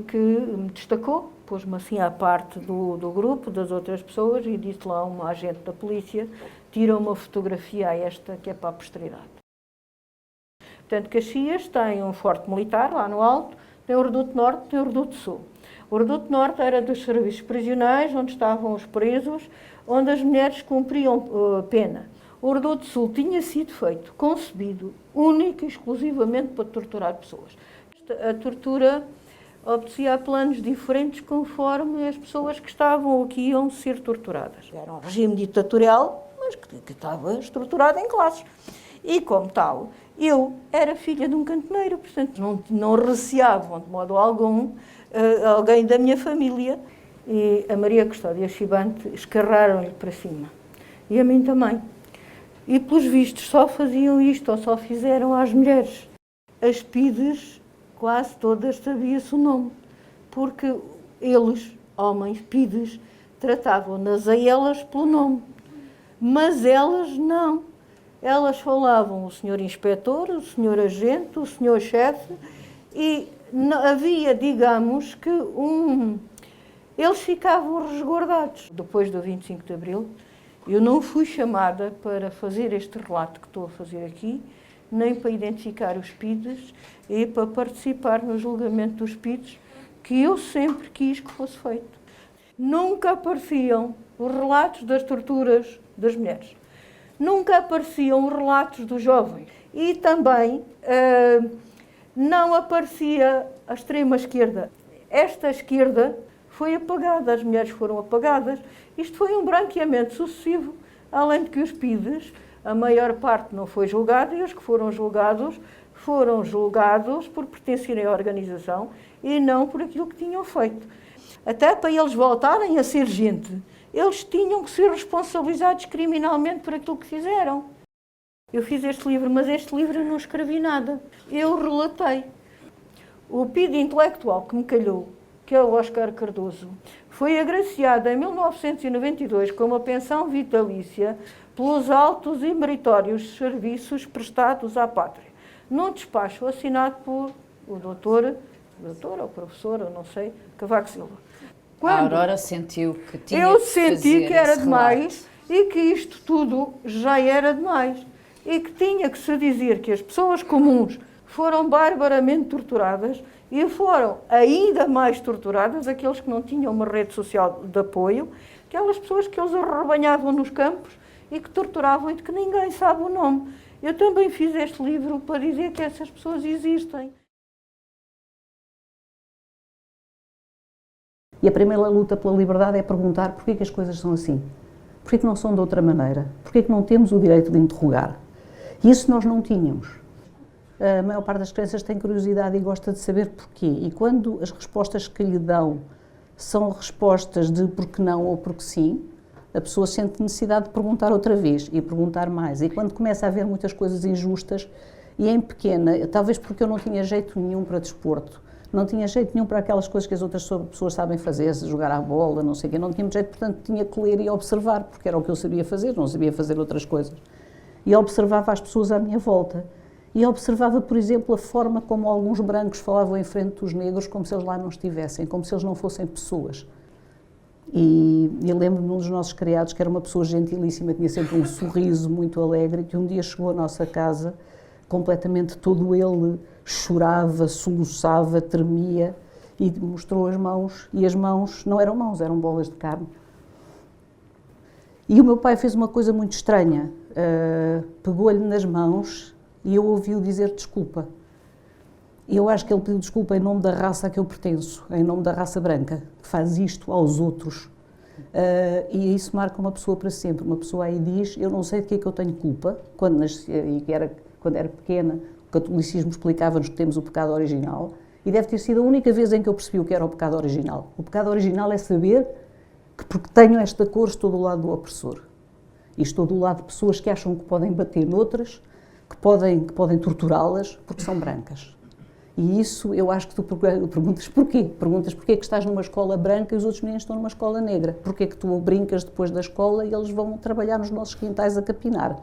que me destacou, pôs-me assim à parte do grupo, das outras pessoas, e disse lá a uma agente da polícia, tira uma fotografia a esta que é para a posteridade. Portanto, Caxias tem um forte militar lá no alto, tem o Reduto Norte, tem o Reduto Sul. O Reduto Norte era dos serviços prisionais, onde estavam os presos, onde as mulheres cumpriam pena. O Reduto Sul tinha sido feito, concebido, único e exclusivamente para torturar pessoas. A tortura obedecia a planos diferentes conforme as pessoas que estavam aqui iam ser torturadas. Era um regime ditatorial, mas que estava estruturado em classes. E, como tal, eu era filha de um cantoneiro, portanto, não receavam de modo algum alguém da minha família. E a Maria Custódia Chibante escarraram-lhe para cima. E a mim também. E, pelos vistos, só faziam isto, ou só fizeram às mulheres. As PIDES, quase todas sabia-se o nome, porque eles, homens, PIDES, tratavam-nas a elas pelo nome. Mas elas não. Elas falavam o senhor inspetor, o senhor agente, o senhor chefe, e havia, digamos, que eles ficavam resguardados. Depois do 25 de Abril, eu não fui chamada para fazer este relato que estou a fazer aqui, nem para identificar os PIDES e para participar no julgamento dos PIDES, que eu sempre quis que fosse feito. Nunca apareciam os relatos das torturas das mulheres. Nunca apareciam os relatos dos jovens. E também não aparecia a extrema-esquerda. Esta esquerda foi apagada, as mulheres foram apagadas. Isto foi um branqueamento sucessivo, além de que os PIDES, a maior parte não foi julgada, e os que foram julgados por pertencerem à organização e não por aquilo que tinham feito. Até para eles voltarem a ser gente, eles tinham que ser responsabilizados criminalmente por aquilo que fizeram. Eu fiz este livro, mas este livro eu não escrevi nada. Eu relatei. O PIDE intelectual que me calhou, que é o Oscar Cardoso, foi agraciado em 1992 com uma pensão vitalícia pelos altos e meritórios serviços prestados à pátria, num despacho assinado por o doutor ou professor, eu não sei, Cavaco Silva. A Aurora sentiu que tinha eu que senti fazer que era esse demais relato. e que isto tudo já era demais. E que tinha que se dizer que as pessoas comuns foram barbaramente torturadas e foram ainda mais torturadas aqueles que não tinham uma rede social de apoio, aquelas pessoas que eles arrebanhavam nos campos e que torturavam e de que ninguém sabe o nome. Eu também fiz este livro para dizer que essas pessoas existem. E a primeira luta pela liberdade é perguntar porquê que as coisas são assim. Porquê que não são de outra maneira? Porquê que não temos o direito de interrogar? E isso nós não tínhamos. A maior parte das crianças tem curiosidade e gosta de saber porquê. E quando as respostas que lhe dão são respostas de porque não ou porque sim, a pessoa sente necessidade de perguntar outra vez e perguntar mais. E quando começa a haver muitas coisas injustas, e em pequena, talvez porque eu não tinha jeito nenhum para desporto, não tinha jeito nenhum para aquelas coisas que as outras pessoas sabem fazer, jogar à bola, não sei o quê, não tinha jeito, portanto tinha que ler e observar, porque era o que eu sabia fazer, não sabia fazer outras coisas. E observava as pessoas à minha volta. E observava, por exemplo, a forma como alguns brancos falavam em frente dos negros, como se eles lá não estivessem, como se eles não fossem pessoas. E eu lembro-me de um dos nossos criados, que era uma pessoa gentilíssima, tinha sempre um sorriso muito alegre, que um dia chegou à nossa casa, completamente todo ele chorava, soluçava, tremia, e mostrou as mãos, e as mãos não eram mãos, eram bolas de carne. E o meu pai fez uma coisa muito estranha, pegou-lhe nas mãos e eu ouvi-o dizer desculpa. E eu acho que ele pediu desculpa em nome da raça a que eu pertenço, em nome da raça branca, que faz isto aos outros. E isso marca uma pessoa para sempre. Uma pessoa aí diz, eu não sei de que é que eu tenho culpa, quando nasci, quando era pequena, o catolicismo explicava-nos que temos o pecado original, e deve ter sido a única vez em que eu percebi o que era o pecado original. O pecado original é saber que porque tenho esta cor estou do lado do opressor. E estou do lado de pessoas que acham que podem bater noutras, que podem torturá-las porque são brancas. E isso eu acho que tu perguntas porquê. Perguntas porquê que estás numa escola branca e os outros meninos estão numa escola negra. Porquê que tu brincas depois da escola e eles vão trabalhar nos nossos quintais a capinar.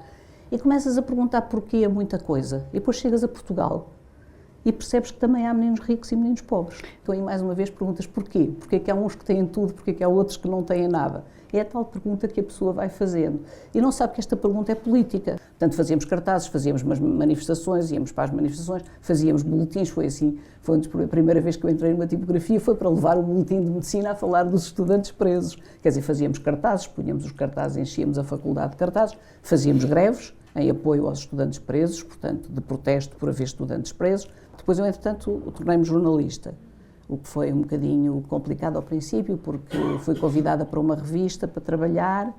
E começas a perguntar porquê a muita coisa. E depois chegas a Portugal E percebes que também há meninos ricos e meninos pobres. Então, aí mais uma vez perguntas porquê? Porquê que há uns que têm tudo, porquê que há outros que não têm nada? É a tal pergunta que a pessoa vai fazendo. E não sabe que esta pergunta é política. Portanto, fazíamos cartazes, fazíamos manifestações, íamos para as manifestações, fazíamos boletins, foi assim, foi a primeira vez que eu entrei numa tipografia, foi para levar o boletim de medicina a falar dos estudantes presos. Quer dizer, fazíamos cartazes, punhamos os cartazes, enchíamos a faculdade de cartazes, fazíamos greves em apoio aos estudantes presos, portanto, de protesto por haver estudantes presos. Depois eu, entretanto, tornei-me jornalista, o que foi um bocadinho complicado ao princípio, porque fui convidada para uma revista para trabalhar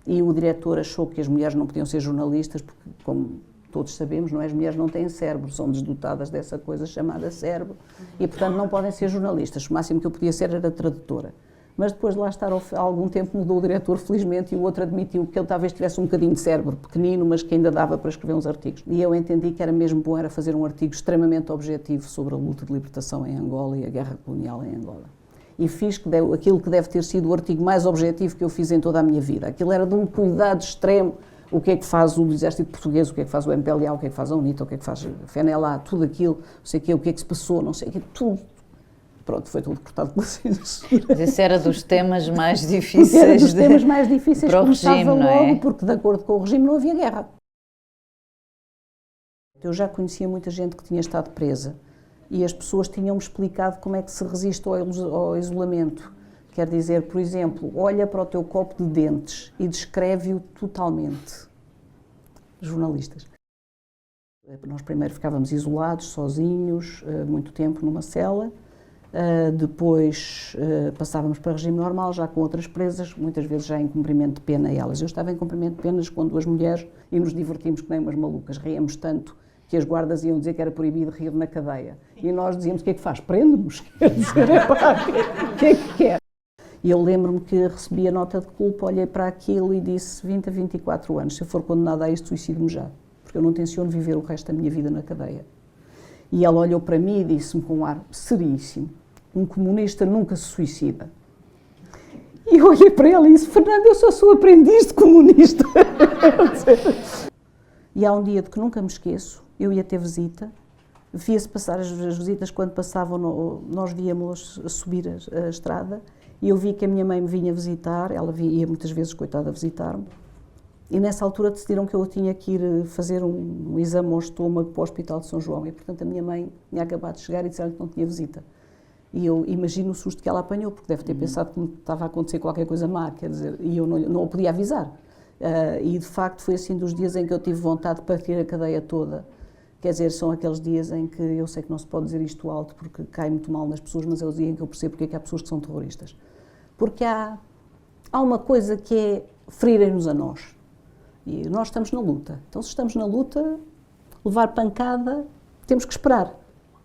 e o diretor achou que as mulheres não podiam ser jornalistas, porque, como todos sabemos, não é? As mulheres não têm cérebro, são desdotadas dessa coisa chamada cérebro e, portanto, não podem ser jornalistas. O máximo que eu podia ser era tradutora. Mas depois de lá estar há algum tempo mudou o diretor, felizmente, e o outro admitiu que ele talvez tivesse um bocadinho de cérebro pequenino, mas que ainda dava para escrever uns artigos. E eu entendi que era mesmo bom era fazer um artigo extremamente objetivo sobre a luta de libertação em Angola e a guerra colonial em Angola. E fiz aquilo que deve ter sido o artigo mais objetivo que eu fiz em toda a minha vida. Aquilo era de um cuidado extremo. O que é que faz o Exército Português, o que é que faz o MPLA, o que é que faz a UNITA, o que é que faz a FNLA, tudo aquilo, não sei o que é que se passou, não sei o que, tudo. Pronto, foi tudo cortado pela censura. Mas esse era dos temas mais difíceis. Era dos temas mais difíceis para o começava regime, logo, não é? porque de acordo com o regime não havia guerra. Eu já conhecia muita gente que tinha estado presa e as pessoas tinham-me explicado como é que se resiste ao isolamento. Quer dizer, por exemplo, olha para o teu copo de dentes e descreve-o totalmente. Jornalistas. Nós primeiro ficávamos isolados, sozinhos, muito tempo numa cela. Depois passávamos para regime normal, já com outras presas, muitas vezes já em cumprimento de pena elas. Eu estava em cumprimento de penas com 2 mulheres e nos divertimos que nem umas malucas. Ríamos tanto que as guardas iam dizer que era proibido rir na cadeia. E nós dizíamos, o que é que faz? Prende-nos? Quer dizer, o que é que quer? E eu lembro-me que recebi a nota de culpa, olhei para aquilo e disse 20 a 24 anos, se eu for condenada a isto, suicido-me já. Porque eu não tenciono viver o resto da minha vida na cadeia. E ela olhou para mim e disse-me com um ar seríssimo, um comunista nunca se suicida. E eu olhei para ela e disse, Fernanda, eu só sou aprendiz de comunista. E há um dia de que nunca me esqueço, eu ia ter visita, via-se passar as visitas quando passavam, nós víamos a subir a estrada, e eu vi que a minha mãe me vinha visitar, ela ia muitas vezes, coitada, visitar-me, e nessa altura decidiram que eu tinha que ir fazer um exame ao estômago para o Hospital de São João, e portanto a minha mãe tinha acabado de chegar e disseram que não tinha visita. E eu imagino o susto que ela apanhou, porque deve ter pensado que me estava a acontecer qualquer coisa má, quer dizer, e eu não o podia avisar. E de facto foi assim dos dias em que eu tive vontade de partir a cadeia toda. Quer dizer, são aqueles dias em que eu sei que não se pode dizer isto alto porque cai muito mal nas pessoas, mas é o dia em que eu percebo porque é que há pessoas que são terroristas. Porque há uma coisa que é ferirem-nos a nós. E nós estamos na luta. Então, se estamos na luta, levar pancada, temos que esperar.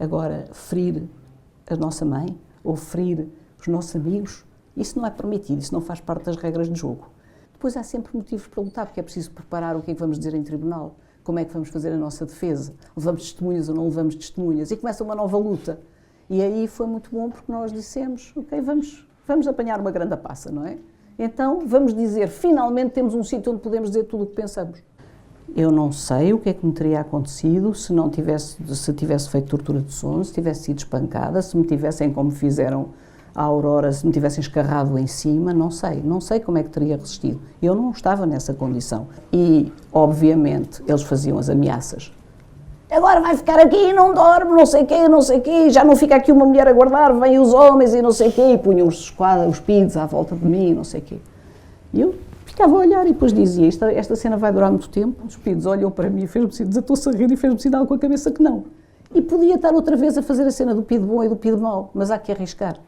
Agora, ferir a nossa mãe ou ferir os nossos amigos, isso não é permitido, isso não faz parte das regras de jogo. Depois há sempre motivos para lutar, porque é preciso preparar o que é que vamos dizer em tribunal, como é que vamos fazer a nossa defesa, levamos testemunhas ou não levamos testemunhas, e começa uma nova luta. E aí foi muito bom porque nós dissemos, ok, vamos apanhar uma grande passa, não é? Então vamos dizer, finalmente temos um sítio onde podemos dizer tudo o que pensamos. Eu não sei o que é que me teria acontecido se tivesse feito tortura de sono, se tivesse sido espancada, se me tivessem, como fizeram à Aurora, se me tivessem escarrado em cima, não sei como é que teria resistido. Eu não estava nessa condição. E, obviamente, eles faziam as ameaças. Agora vai ficar aqui e não dorme, não sei quê, já não fica aqui uma mulher a guardar, vêm os homens e não sei quê, e punham os PIDs à volta de mim, não sei quê. E eu ficava a olhar e depois dizia, esta cena vai durar muito tempo. Os PIDs olham para mim e desatou-se a rir e fez-me sinal com a cabeça que não. E podia estar outra vez a fazer a cena do PID bom e do PID mau, mas há que arriscar.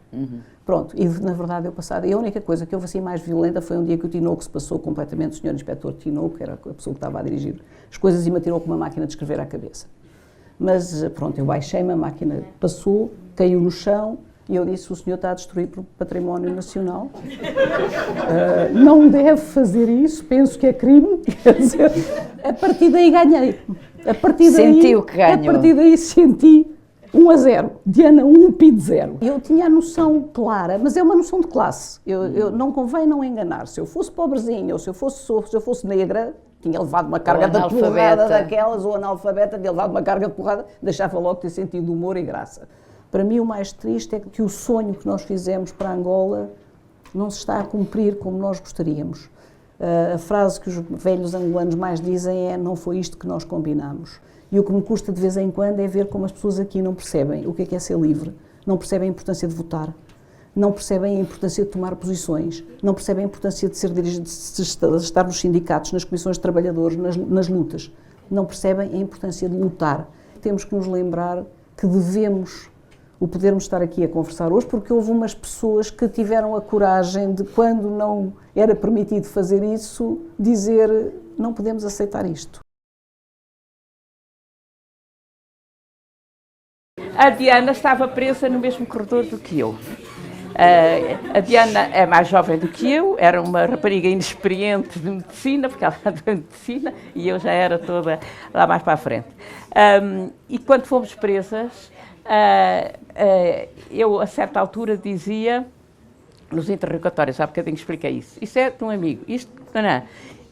Pronto, e na verdade eu passava. E a única coisa que houve assim mais violenta foi um dia que o Tinoco se passou completamente, o senhor inspetor Tinoco, que era a pessoa que estava a dirigir as coisas, e me atirou com uma máquina de escrever à cabeça. Mas pronto, eu baixei-me, a máquina passou, caiu no chão, e eu disse, o senhor está a destruir o património nacional, não deve fazer isso, penso que é crime, quer dizer, a partir daí ganhei. Sentiu que ganhou. A partir daí senti 1-0, Diana 1, PID 0. Eu tinha a noção clara, mas é uma noção de classe. Eu não convém não enganar. Se eu fosse pobrezinha ou se eu fosse negra, tinha levado uma carga de porrada daquelas, ou analfabeta, tinha levado uma carga de porrada, deixava logo ter sentido de humor e graça. Para mim o mais triste é que o sonho que nós fizemos para Angola não se está a cumprir como nós gostaríamos. A frase que os velhos angolanos mais dizem é: não foi isto que nós combinamos. E o que me custa de vez em quando é ver como as pessoas aqui não percebem o que é ser livre, não percebem a importância de votar, não percebem a importância de tomar posições, não percebem a importância de ser dirigente, de estar nos sindicatos, nas comissões de trabalhadores, nas lutas, não percebem a importância de lutar. Temos que nos lembrar que devemos o podermos estar aqui a conversar hoje, porque houve umas pessoas que tiveram a coragem de, quando não era permitido fazer isso, dizer: não podemos aceitar isto. A Diana estava presa no mesmo corredor do que eu. A Diana é mais jovem do que eu, era uma rapariga inexperiente de medicina, porque ela era de medicina, e eu já era toda lá mais para a frente. E quando fomos presas, eu a certa altura dizia, nos interrogatórios, há bocadinho expliquei isso: isso é de um amigo, isto não.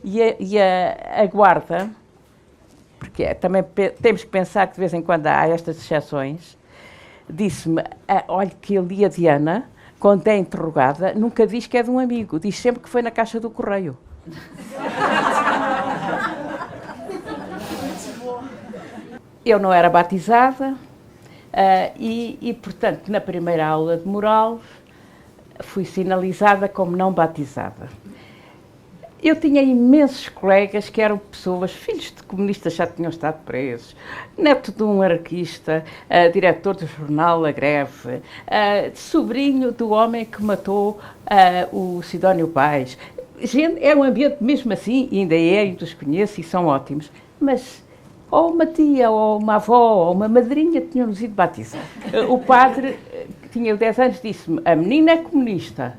E a guarda, porque também temos que pensar que de vez em quando há estas exceções, disse-me: olha que ali a Diana, quando é interrogada, nunca diz que é de um amigo, diz sempre que foi na caixa do correio. Eu não era batizada e, portanto, na primeira aula de moral fui sinalizada como não batizada. Eu tinha imensos colegas que eram pessoas, filhos de comunistas, já tinham estado presos, neto de um anarquista, diretor do jornal A Greve, sobrinho do homem que matou o Sidónio Pais. Gente, é um ambiente mesmo assim, ainda ainda os conheço e são ótimos, mas ou uma tia, ou uma avó, ou uma madrinha tinham-nos ido batizar. O padre, que tinha 10 anos, disse-me: a menina é comunista.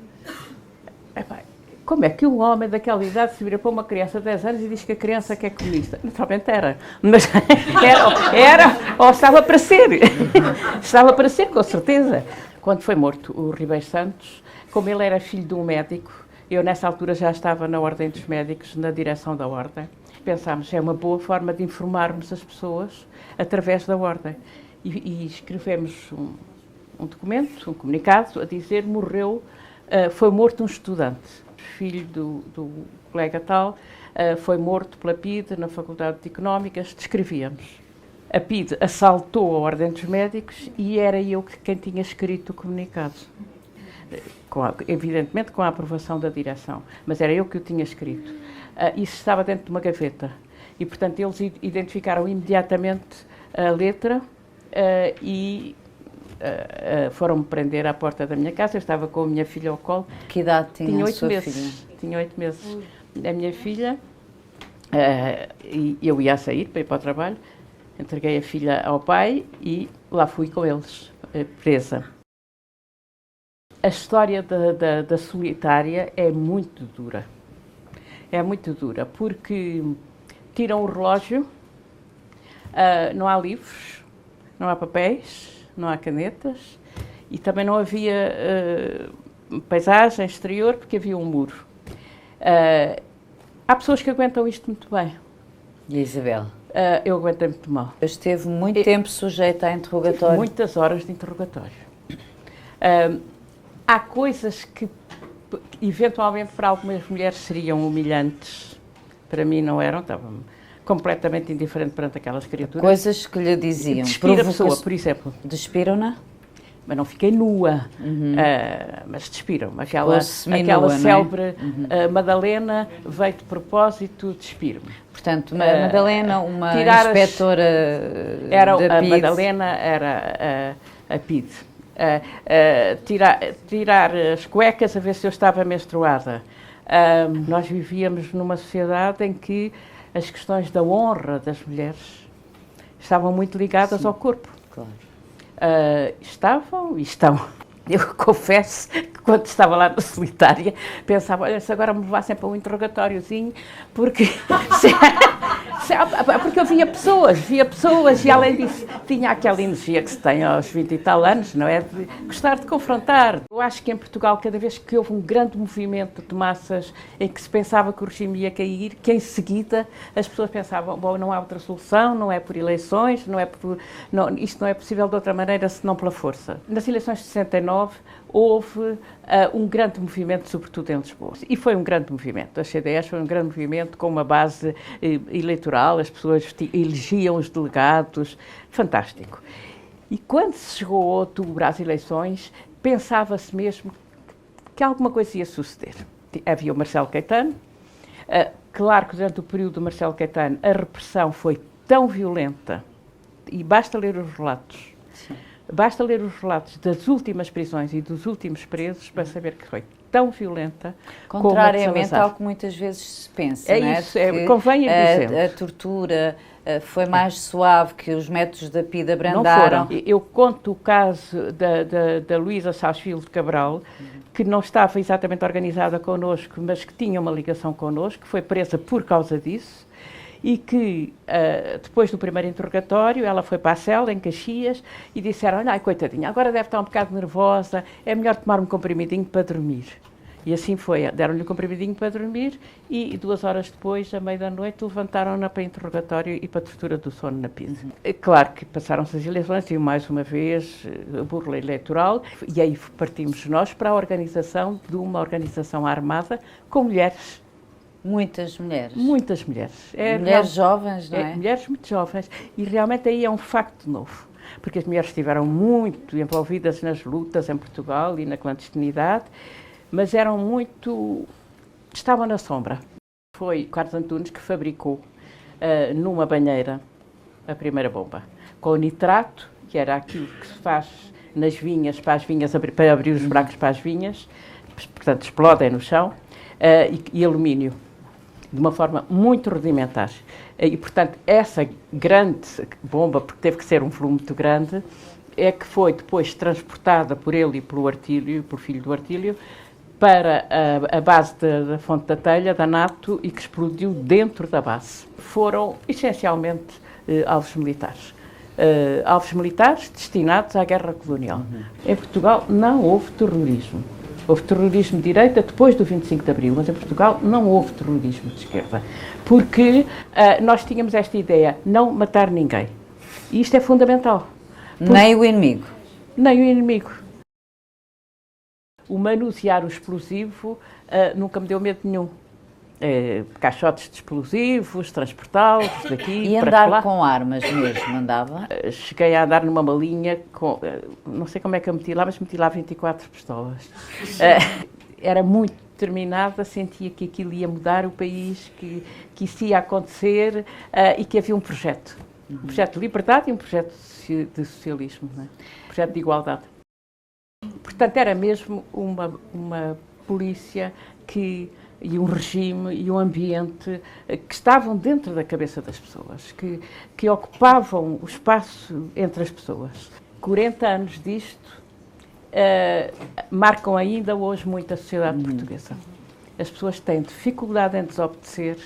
Como é que um homem daquela idade se vira para uma criança de 10 anos e diz que a criança que é comunista? Naturalmente era, mas era ou estava para ser. Estava para ser, com certeza. Quando foi morto o Ribeiro Santos, como ele era filho de um médico, eu nessa altura já estava na Ordem dos Médicos, na direção da Ordem, pensámos: é uma boa forma de informarmos as pessoas através da Ordem. E escrevemos um documento, um comunicado, a dizer: foi morto um estudante, filho do colega tal, foi morto pela PIDE na Faculdade de Económicas. Descrevíamos. A PIDE assaltou a Ordem dos Médicos e era eu quem tinha escrito o comunicado. Evidentemente com a aprovação da direção, mas era eu que o tinha escrito. Isso estava dentro de uma gaveta e, portanto, eles identificaram imediatamente a letra e foram-me prender à porta da minha casa. Eu estava com a minha filha ao colo. Que idade tinha a sua meses. filha? Tinha 8 meses. A minha filha, e eu ia a sair para ir para o trabalho, entreguei a filha ao pai e lá fui com eles, presa. A história da solitária é muito dura. É muito dura, porque tiram o relógio, não há livros, não há papéis, não há canetas e também não havia paisagem exterior, porque havia um muro. Há pessoas que aguentam isto muito bem. E a Isabel? Eu aguentei muito mal. Esteve muito tempo sujeita a interrogatório? Muitas horas de interrogatório. Há coisas que, eventualmente, para algumas mulheres seriam humilhantes. Para mim não eram, estava completamente indiferente perante aquelas criaturas. Coisas que lhe diziam. Despir a pessoa, por exemplo. Despiram-na? Mas não fiquei nua, mas despiram-me. Aquela nua, célebre não é? Madalena veio de propósito despir-me. Portanto, Madalena, uma inspetora da PIDE. A Madalena era a PIDE. Tirar as cuecas a ver se eu estava menstruada. Nós vivíamos numa sociedade em que as questões da honra das mulheres estavam muito ligadas ao corpo. Claro. Estavam e estão. Eu confesso que quando estava lá na solitária, pensava: olha, se agora me levassem para um interrogatóriozinho, porque Porque eu via pessoas e além disso tinha aquela energia que se tem aos 20 e tal anos, não é? De gostar de confrontar. Eu acho que em Portugal, cada vez que houve um grande movimento de massas em que se pensava que o regime ia cair, que em seguida as pessoas pensavam, bom, não há outra solução, não é por eleições, isto não é possível de outra maneira senão pela força. Nas eleições de 69 houve um grande movimento, sobretudo em Lisboa. E foi um grande movimento. A CDS foi um grande movimento com uma base eleitoral, as pessoas elegiam os delegados, fantástico. E quando se chegou a outubro às eleições, pensava-se mesmo que alguma coisa ia suceder. Havia o Marcelo Caetano. Claro que durante o período do Marcelo Caetano a repressão foi tão violenta, e basta ler os relatos. Sim. Basta ler os relatos das últimas prisões e dos últimos presos para saber que foi tão violenta. Contrariamente ao que muitas vezes se pensa, é não é? Isso, convém dizer. A tortura foi mais suave, que os métodos da PIDE abrandaram. Não foram. Eu conto o caso da Luísa Sá Filho de Cabral, que não estava exatamente organizada connosco, mas que tinha uma ligação connosco, que foi presa por causa disso. E que, depois do primeiro interrogatório, ela foi para a cela, em Caxias, e disseram, ai, coitadinha, agora deve estar um bocado nervosa, é melhor tomar um comprimidinho para dormir. E assim foi, deram-lhe um comprimidinho para dormir, e 2 horas depois, à meia da noite, levantaram-na para interrogatório e para tortura do sono na PIDE. É claro que passaram-se as eleições, e mais uma vez, a burla eleitoral, e aí partimos nós para a organização de uma organização armada com mulheres. Muitas mulheres. Muitas mulheres. Mulheres jovens, não é? Mulheres muito jovens. E realmente aí é um facto novo. Porque as mulheres estiveram muito envolvidas nas lutas em Portugal e na clandestinidade, mas eram muito... estavam na sombra. Foi Carlos Antunes que fabricou numa banheira a primeira bomba. Com o nitrato, que era aquilo que se faz nas vinhas, para abrir os buracos para as vinhas, portanto explodem no chão, e alumínio. De uma forma muito rudimentar. E, portanto, essa grande bomba, porque teve que ser um volume muito grande, é que foi depois transportada por ele e pelo Artílio, por filho do Artílio, para a base da Fonte da Telha, da NATO, e que explodiu dentro da base. Foram, essencialmente, alvos militares. Alvos militares destinados à guerra colonial. Em Portugal não houve terrorismo. Houve terrorismo de direita depois do 25 de Abril, mas em Portugal não houve terrorismo de esquerda, porque nós tínhamos esta ideia, não matar ninguém. E isto é fundamental. Nem o inimigo. Nem o inimigo. O manusear o explosivo nunca me deu medo nenhum. Caixotes de explosivos, transportá-los daqui e para lá. E andar com armas mesmo, andava? Cheguei a andar numa malinha com, não sei como é que eu meti lá, mas meti lá 24 pistolas. Era muito determinada, sentia que aquilo ia mudar o país, que isso ia acontecer e que havia um projeto. Um projeto de liberdade e um projeto de socialismo, não é? Um projeto de igualdade. Portanto, era mesmo uma polícia e um regime e um ambiente que estavam dentro da cabeça das pessoas, que ocupavam o espaço entre as pessoas. 40 anos disto marcam ainda hoje muito a sociedade portuguesa. As pessoas têm dificuldade em desobedecer,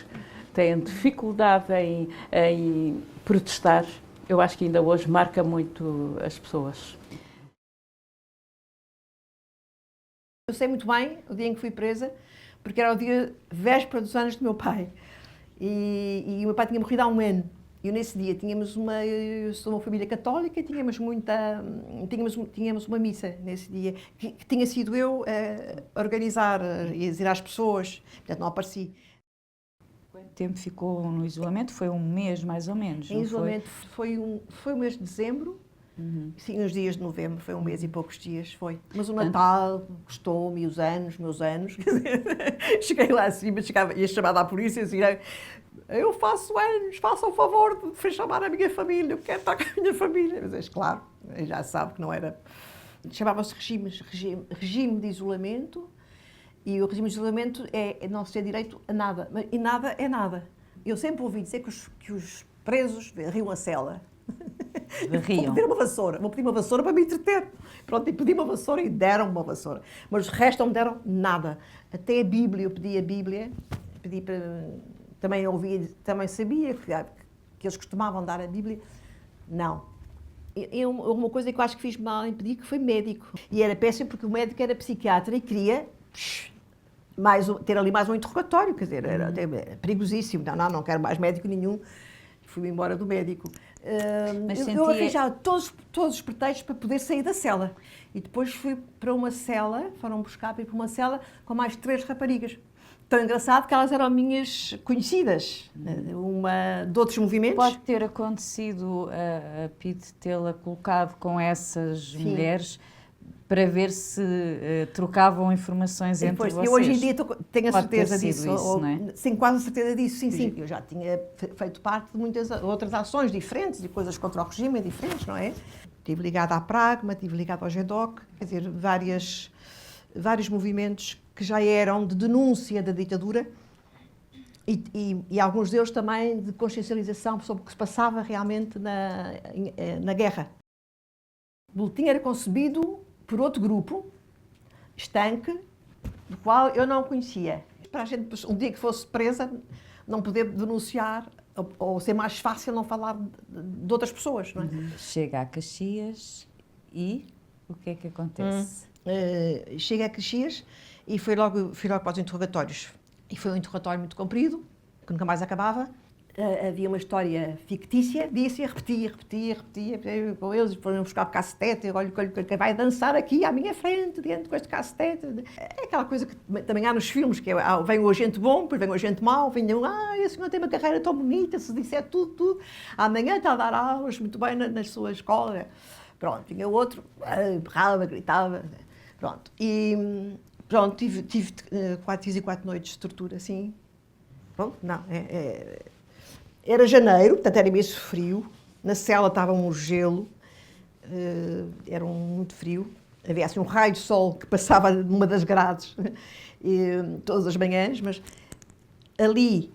têm dificuldade em protestar. Eu acho que ainda hoje marca muito as pessoas. Eu sei muito bem o dia em que fui presa, porque era o dia véspera dos anos do meu pai. E o meu pai tinha morrido há um ano. E nesse dia eu sou uma família católica e tínhamos uma missa nesse dia, que tinha sido eu a organizar e a dizer às pessoas, portanto não apareci. Quanto tempo ficou no isolamento? Foi um mês mais ou menos? Em isolamento foi o mês de dezembro. Sim, nos dias de novembro, foi um mês e poucos dias, foi. Mas o Natal gostou-me, os meus anos, cheguei lá acima, ia chamada à polícia, assim, eu faço anos, faça o favor de chamar a minha família, eu quero estar com a minha família. Mas claro, já sabe que não era. Chamava-se regime de isolamento, e o regime de isolamento é não se ter direito a nada, e nada é nada. Eu sempre ouvi dizer que os presos riam a cela. Vou pedir uma vassoura para me entreter. Pronto, e pedi uma vassoura e deram uma vassoura. Mas o resto não me deram nada. Até a Bíblia, eu pedi a Bíblia, pedi também ouvia, também sabia que eles costumavam dar a Bíblia. Não. Uma coisa que eu acho que fiz mal em pedir, que foi médico. E era péssimo porque o médico era psiquiatra e queria ter ali mais um interrogatório, quer dizer, era perigosíssimo. Não quero mais médico nenhum. Fui embora do médico. Eu arranjava todos os pretextos para poder sair da cela. E depois fui para uma cela, foram buscar para ir para uma cela com mais 3 raparigas. Tão engraçado que elas eram minhas conhecidas, uma de outros movimentos. Pode ter acontecido a Pete tê-la colocado com essas mulheres para ver se trocavam informações entre vocês. Eu hoje em dia tenho a certeza disso. Isso, não é? Sim, quase a certeza disso, sim. Eu já tinha feito parte de muitas outras ações diferentes e coisas contra o regime diferentes, não é? Estive ligada à Pragma, estive ligada ao GEDOC, quer dizer, vários movimentos que já eram de denúncia da ditadura e alguns deles também de consciencialização sobre o que se passava realmente na guerra. O boletim era concebido por outro grupo, estanque, do qual eu não conhecia. Para a gente, um dia que fosse presa, não poder denunciar ou ser mais fácil não falar de outras pessoas. Não é? Chega a Caxias e o que é que acontece? Chega a Caxias e fui logo para os interrogatórios. E foi um interrogatório muito comprido, que nunca mais acabava. Havia uma história fictícia, disse e repetia com eles, foram buscar o cacetete, olha quem vai dançar aqui à minha frente, diante com este cacetete. É aquela coisa que também há nos filmes, que vem o agente bom, depois vem o agente mau, vem esse senhor tem uma carreira tão bonita, se disser tudo. Amanhã está a dar aulas muito bem na sua escola. Pronto, vinha o outro, berrava, gritava. Pronto, e pronto, tive 4 dias e 4 noites de tortura, assim. Pronto, não, era janeiro, portanto era imenso frio, na cela estava um gelo, era muito frio, havia assim um raio de sol que passava numa das grades todas as manhãs, mas ali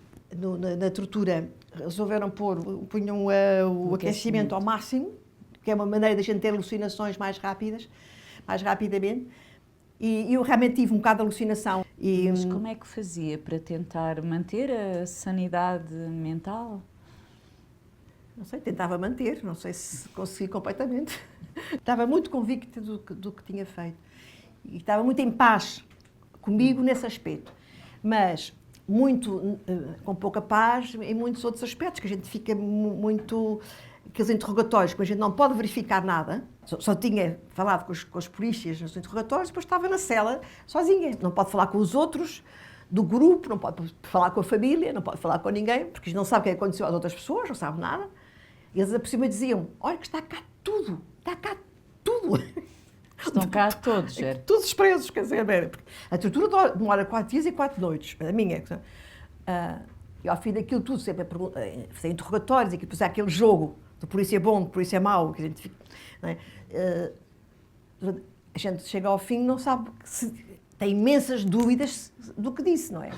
na tortura resolveram punham o aquecimento ao máximo, que é uma maneira de a gente ter alucinações mais rapidamente, e eu realmente tive um bocado de alucinação. Mas como é que fazia para tentar manter a sanidade mental? Não sei, tentava manter, não sei se consegui completamente. Estava muito convicta do que tinha feito. E estava muito em paz comigo nesse aspecto. Mas com pouca paz em muitos outros aspectos, que a gente fica muito... Aqueles interrogatórios, que a gente não pode verificar nada, só tinha falado com os polícias nos interrogatórios, depois estava na cela sozinha. Não pode falar com os outros do grupo, não pode falar com a família, não pode falar com ninguém, porque não sabe o que aconteceu às outras pessoas, não sabe nada. E eles, por cima, diziam, olha que está cá tudo. Estão cá todos, certo? Todos os presos, quer dizer, a tortura demora 4 dias e 4 noites, a minha. E ao fim daquilo tudo, sempre a fazer interrogatórios, e depois há aquele jogo do polícia bom, do polícia mau, que a gente fica, não é? A gente chega ao fim e não sabe, tem imensas dúvidas do que disse, não é?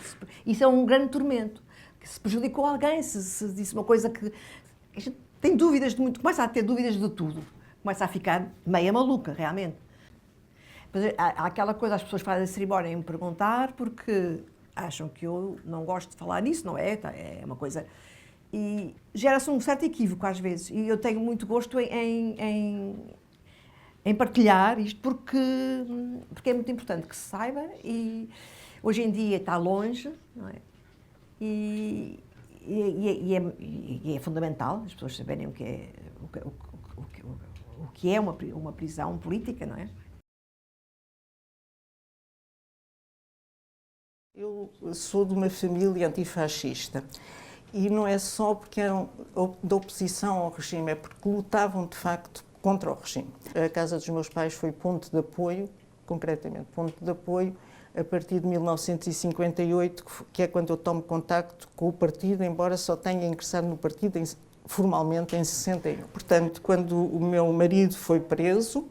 Isso é um grande tormento, que se prejudicou alguém, se disse uma coisa que a gente tem dúvidas de muito, começa a ter dúvidas de tudo, começa a ficar meia maluca, realmente. Há aquela coisa, as pessoas fazem a cerimónia em me perguntar porque acham que eu não gosto de falar nisso, não é? É uma coisa... E gera-se um certo equívoco às vezes, e eu tenho muito gosto em partilhar isto porque é muito importante que se saiba, e hoje em dia está longe, não é? E é fundamental as pessoas saberem o que é uma prisão política, não é? Eu sou de uma família antifascista. E não é só porque eram de oposição ao regime, é porque lutavam de facto contra o regime. A casa dos meus pais foi ponto de apoio, concretamente ponto de apoio, a partir de 1958, que é quando eu tomo contacto com o partido, embora só tenha ingressado no partido formalmente em 61. Portanto, quando o meu marido foi preso...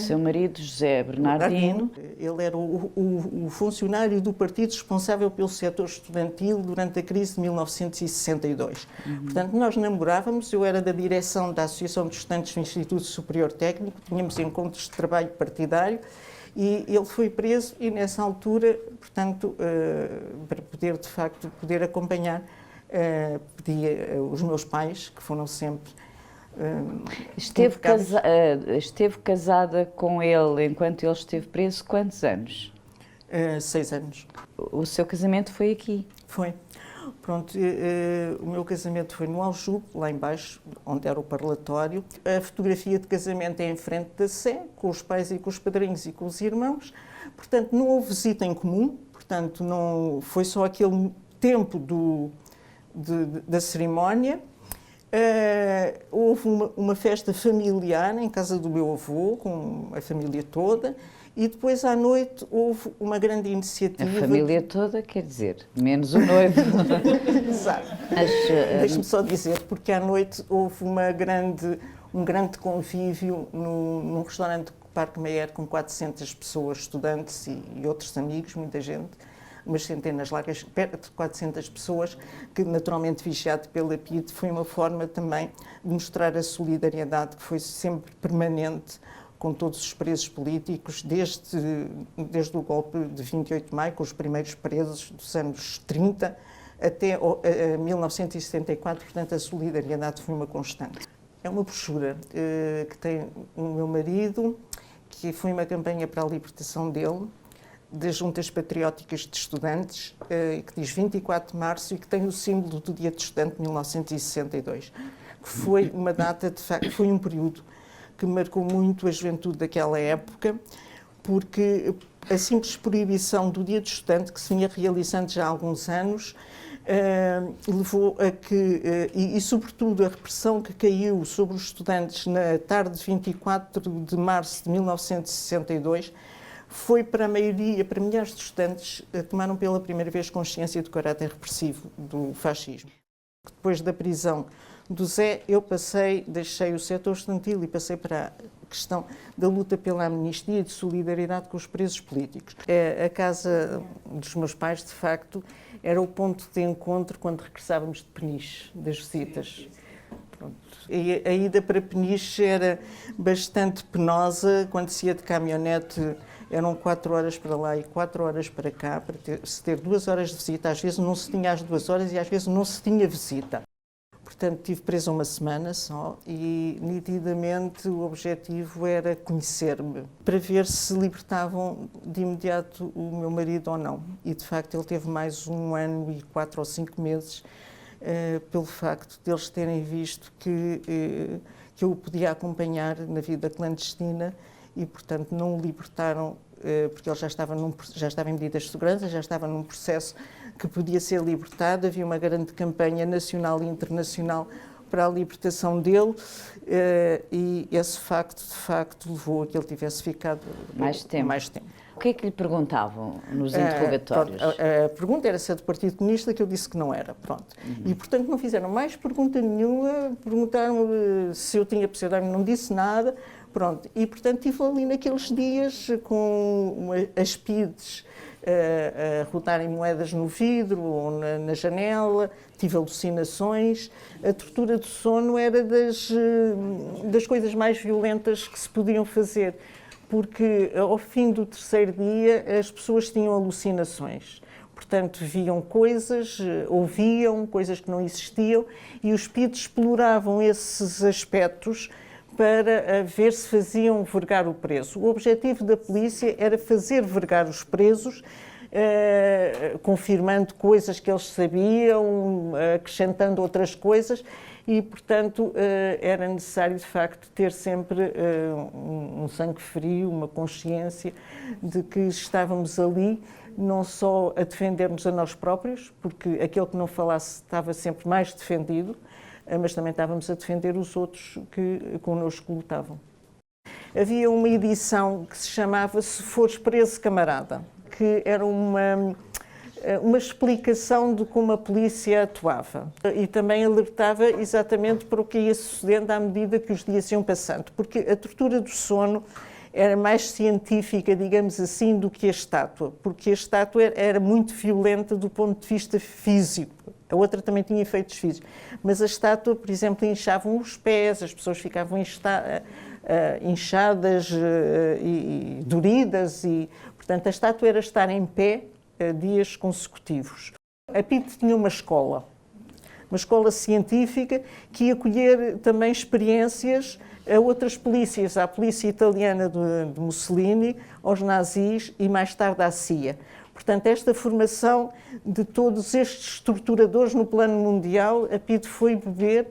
Seu marido, José Bernardino. Ele era o funcionário do partido responsável pelo setor estudantil durante a crise de 1962. Portanto, nós namorávamos, eu era da direção da Associação de Estudantes do Instituto Superior Técnico, tínhamos encontros de trabalho partidário E ele foi preso e nessa altura, portanto, para poder de facto poder acompanhar, pedi os meus pais, que foram sempre... Esteve casada com ele enquanto ele esteve preso quantos anos? 6 anos. O seu casamento foi aqui? Foi. Pronto, o meu casamento foi no Aljube, lá embaixo, onde era o parlatório. A fotografia de casamento é em frente da Sé, com os pais e com os padrinhos e com os irmãos. Portanto, não houve visita em comum, portanto, não foi só aquele tempo da cerimónia. Houve uma festa familiar em casa do meu avô, com a família toda. E depois, à noite, houve uma grande iniciativa... A família toda, quer dizer, menos o noivo. Exato. Deixe-me só dizer, porque à noite houve um grande convívio num restaurante do Parque Meyer com 400 pessoas, estudantes e outros amigos, muita gente, umas centenas largas, perto de 400 pessoas, que naturalmente vigiado pela PIDE, foi uma forma também de mostrar a solidariedade que foi sempre permanente com todos os presos políticos, desde o golpe de 28 de maio, com os primeiros presos dos anos 30, até 1974, portanto, a solidariedade foi uma constante. É uma brochura que tem o meu marido, que foi uma campanha para a libertação dele, das Juntas Patrióticas de Estudantes, que diz 24 de março e que tem o símbolo do Dia de Estudante de 1962, que foi uma data, de facto, foi um período que marcou muito a juventude daquela época, porque a simples proibição do Dia do Estudante, que se vinha realizando já há alguns anos, levou a que, e sobretudo a repressão que caiu sobre os estudantes na tarde de 24 de março de 1962, foi para a maioria, para milhares de estudantes, tomaram pela primeira vez consciência do caráter repressivo do fascismo. Depois da prisão do Zé, eu deixei o setor estudantil e passei para a questão da luta pela amnistia e de solidariedade com os presos políticos. A casa dos meus pais, de facto, era o ponto de encontro quando regressávamos de Peniche, das visitas. Pronto. E a ida para Peniche era bastante penosa, quando se ia de caminhonete. Eram 4 horas para lá e 4 horas para cá, para se ter 2 horas de visita. Às vezes não se tinha as 2 horas e às vezes não se tinha visita. Portanto, estive presa uma semana só e, nitidamente, o objetivo era conhecer-me, para ver se libertavam de imediato o meu marido ou não. E, de facto, ele teve mais 1 ano e 4 ou 5 meses, pelo facto de eles terem visto que eu o podia acompanhar na vida clandestina e, portanto, não o libertaram, porque ele já estava em medidas de segurança, já estava num processo que podia ser libertado. Havia uma grande campanha nacional e internacional para a libertação dele e esse facto, de facto, levou a que ele tivesse ficado mais tempo. O que é que lhe perguntavam nos interrogatórios? A pergunta era se é do Partido Comunista, que eu disse que não era. Pronto. E, portanto, não fizeram mais pergunta nenhuma, perguntaram se eu tinha pseudónimo, não disse nada. Pronto. E, portanto, estive ali naqueles dias com as PIDES a rodarem moedas no vidro ou na janela, tive alucinações. A tortura do sono era das coisas mais violentas que se podiam fazer, porque ao fim do 3º dia as pessoas tinham alucinações. Portanto, viam coisas, ouviam coisas que não existiam e os PIDES exploravam esses aspectos para ver se faziam vergar o preso. O objetivo da polícia era fazer vergar os presos, confirmando coisas que eles sabiam, acrescentando outras coisas e, portanto, era necessário, de facto, ter sempre um sangue frio, uma consciência de que estávamos ali não só a defendermos a nós próprios, porque aquele que não falasse estava sempre mais defendido, mas também estávamos a defender os outros que connosco lutavam. Havia uma edição que se chamava Se Fores Preso, Camarada, que era uma explicação de como a polícia atuava e também alertava exatamente para o que ia sucedendo à medida que os dias iam passando, porque a tortura do sono era mais científica, digamos assim, do que a estátua, porque a estátua era muito violenta do ponto de vista físico. A outra também tinha efeitos físicos, mas a estátua, por exemplo, inchavam os pés, as pessoas ficavam inchadas e doridas, e, portanto, a estátua era estar em pé dias consecutivos. A PIDE tinha uma escola científica que ia colher também experiências a outras polícias, à polícia italiana de Mussolini, aos nazis e mais tarde à CIA. Portanto, esta formação de todos estes estruturadores no plano mundial, a PIDE foi beber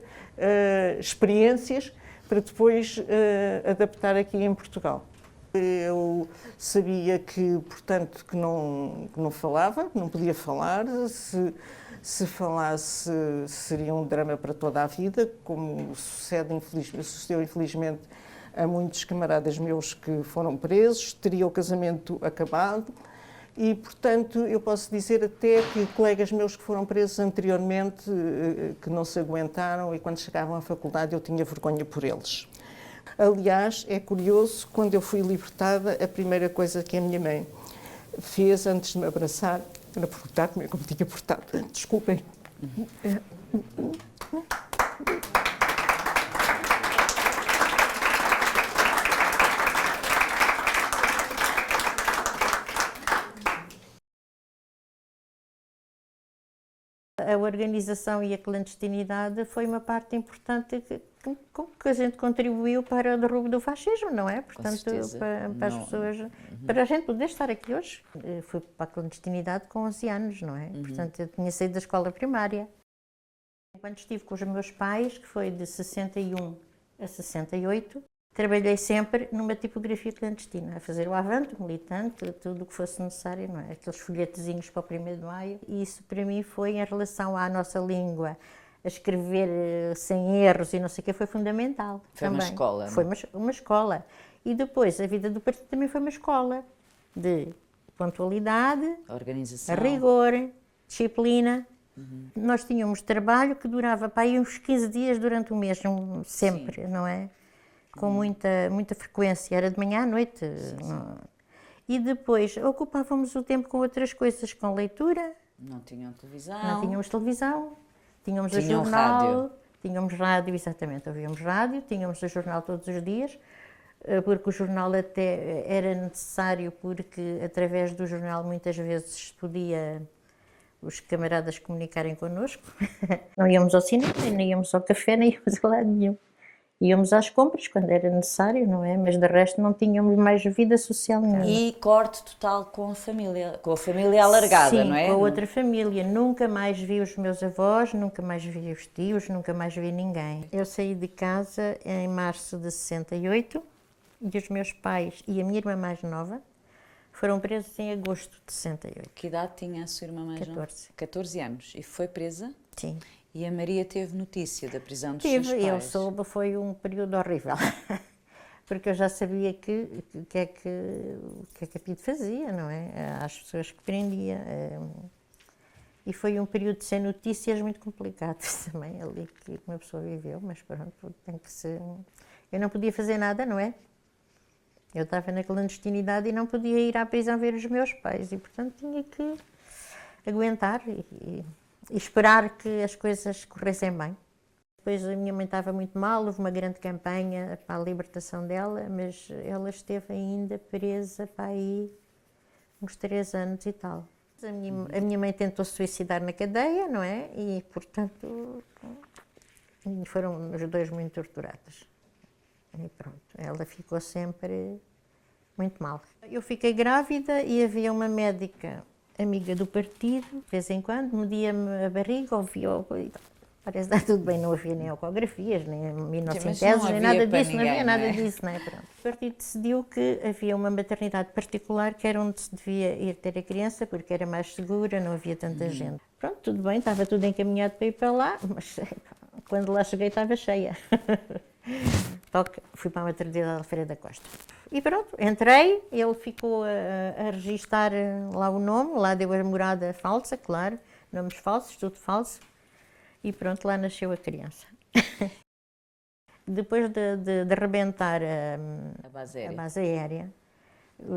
experiências para depois adaptar aqui em Portugal. Eu sabia que, portanto, que não falava, que não podia falar. Se falasse, seria um drama para toda a vida, como sucedeu infelizmente a muitos camaradas meus que foram presos, teria o casamento acabado e, portanto, eu posso dizer até que colegas meus que foram presos anteriormente, que não se aguentaram, e quando chegavam à faculdade eu tinha vergonha por eles. Aliás, é curioso, quando eu fui libertada, a primeira coisa que a minha mãe fez antes de me abraçar era perguntar-me como tinha portado. Desculpem. A organização e a clandestinidade foi uma parte importante que a gente contribuiu para o derrubo do fascismo, não é? Portanto, para as pessoas, para a gente poder estar aqui hoje. Fui para a clandestinidade com 11 anos, não é? Portanto, eu tinha saído da escola primária. Quando estive com os meus pais, que foi de 61 a 68, trabalhei sempre numa tipografia clandestina, a fazer o avante, o militante, tudo o que fosse necessário, não é? Aqueles folhetezinhos para o 1º de Maio. E isso para mim foi, em relação à nossa língua, a escrever sem erros e não sei o que, foi fundamental. Foi também. Uma escola. Foi uma escola. E depois a vida do partido também foi uma escola de pontualidade, organização, rigor, disciplina. Nós tínhamos trabalho que durava para aí uns 15 dias durante o mês, sempre, não é? Com muita frequência, era de manhã à noite. E depois ocupávamos o tempo com outras coisas, com leitura. Não tinham televisão. Não tínhamos televisão, tínhamos o Tinham jornal, rádio. Tínhamos rádio, exatamente, ouvíamos rádio, tínhamos o jornal todos os dias, porque o jornal até era necessário, porque através do jornal muitas vezes podia os camaradas comunicarem connosco. Não íamos ao cinema, nem íamos ao café, nem íamos a lado nenhum. Íamos às compras quando era necessário, não é? Mas de resto não tínhamos mais vida social nenhuma. E corte total com a família alargada, sim, não é? Com a outra família. Nunca mais vi os meus avós, nunca mais vi os tios, nunca mais vi ninguém. Eu saí de casa em março de 68 e os meus pais e a minha irmã mais nova foram presos em agosto de 68. Que idade tinha a sua irmã mais nova? 14 anos. E foi presa? Sim. E a Maria teve notícia da prisão dos seus pais? Eu soube, foi um período horrível, porque eu já sabia o que é que a PIDE fazia, não é? Às pessoas que prendia. E foi um período sem notícias muito complicado também, ali que uma pessoa viveu, mas pronto, tem que ser... Eu não podia fazer nada, não é? Eu estava na clandestinidade e não podia ir à prisão ver os meus pais, e portanto tinha que aguentar e esperar que as coisas corressem bem. Depois a minha mãe estava muito mal, houve uma grande campanha para a libertação dela, mas ela esteve ainda presa para aí uns 3 anos e tal. A minha mãe tentou se suicidar na cadeia, não é? E, portanto, foram os dois muito torturados. E pronto, ela ficou sempre muito mal. Eu fiquei grávida e havia uma médica amiga do partido, de vez em quando, media-me a barriga, ouvia, parece que está tudo bem, não havia nem ecografias, nem aminocenteses, nem nada disso, não havia nada disso, não é? Pronto. O partido decidiu que havia uma maternidade particular que era onde se devia ir ter a criança, porque era mais segura, não havia tanta gente. Pronto, tudo bem, estava tudo encaminhado para ir para lá, mas quando lá cheguei estava cheia. Fui para a maternidade de Alfredo da Costa. E pronto, entrei, ele ficou a registar lá o nome, lá deu a morada falsa, claro, nomes falsos, tudo falso, e pronto, lá nasceu a criança. Depois de arrebentar a base aérea,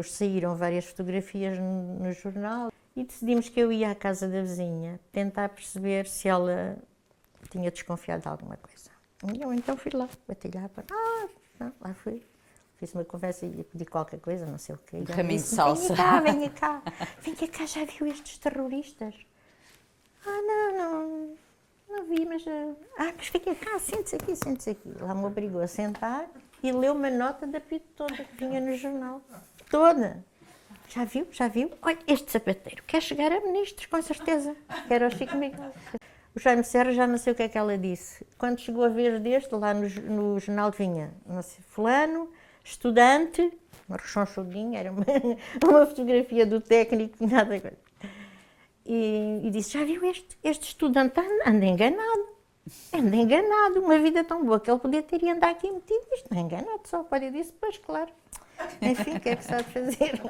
saíram várias fotografias no jornal e decidimos que eu ia à casa da vizinha tentar perceber se ela tinha desconfiado de alguma coisa. E eu então fui lá, bati lá, lá fui. fiz uma conversa e lhe pedi qualquer coisa, não sei o quê. Um caminho de salsa. Venha cá, já viu estes terroristas? Não vi, mas mas fica cá, sente-se aqui. Lá me obrigou a sentar e leu uma nota da PIDE toda que vinha no jornal. Toda. Já viu? Olha, este sapateiro quer chegar a ministros, com certeza. Que era o Chico Miguel. O Jaime Serra já não sei o que é que ela disse. Quando chegou a vez deste, lá no jornal vinha, não sei, fulano, estudante, uma rechonchudinha, era uma fotografia do técnico, nada coisa. E disse, já viu este estudante anda enganado, uma vida tão boa que ele podia ter ido andar aqui metido, isto não é enganado, só o pai disse, pois claro, enfim, o que é que se há de fazer?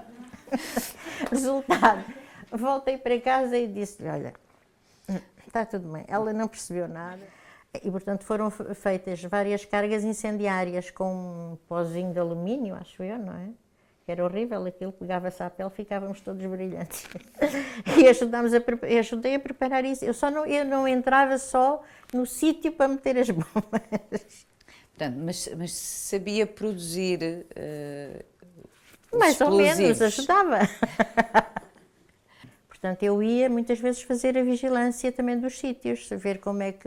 Resultado, voltei para casa e disse, olha, está tudo bem, ela não percebeu nada e portanto foram feitas várias cargas incendiárias com um pozinho de alumínio, acho eu, não é? Era horrível aquilo, pegava-se à pele, ficávamos todos brilhantes. E ajudei a preparar isso. Eu não entrava só no sítio para meter as bombas. Portanto, mas sabia produzir mais ou explosivos. menos, ajudava. Portanto, eu ia muitas vezes fazer a vigilância também dos sítios, ver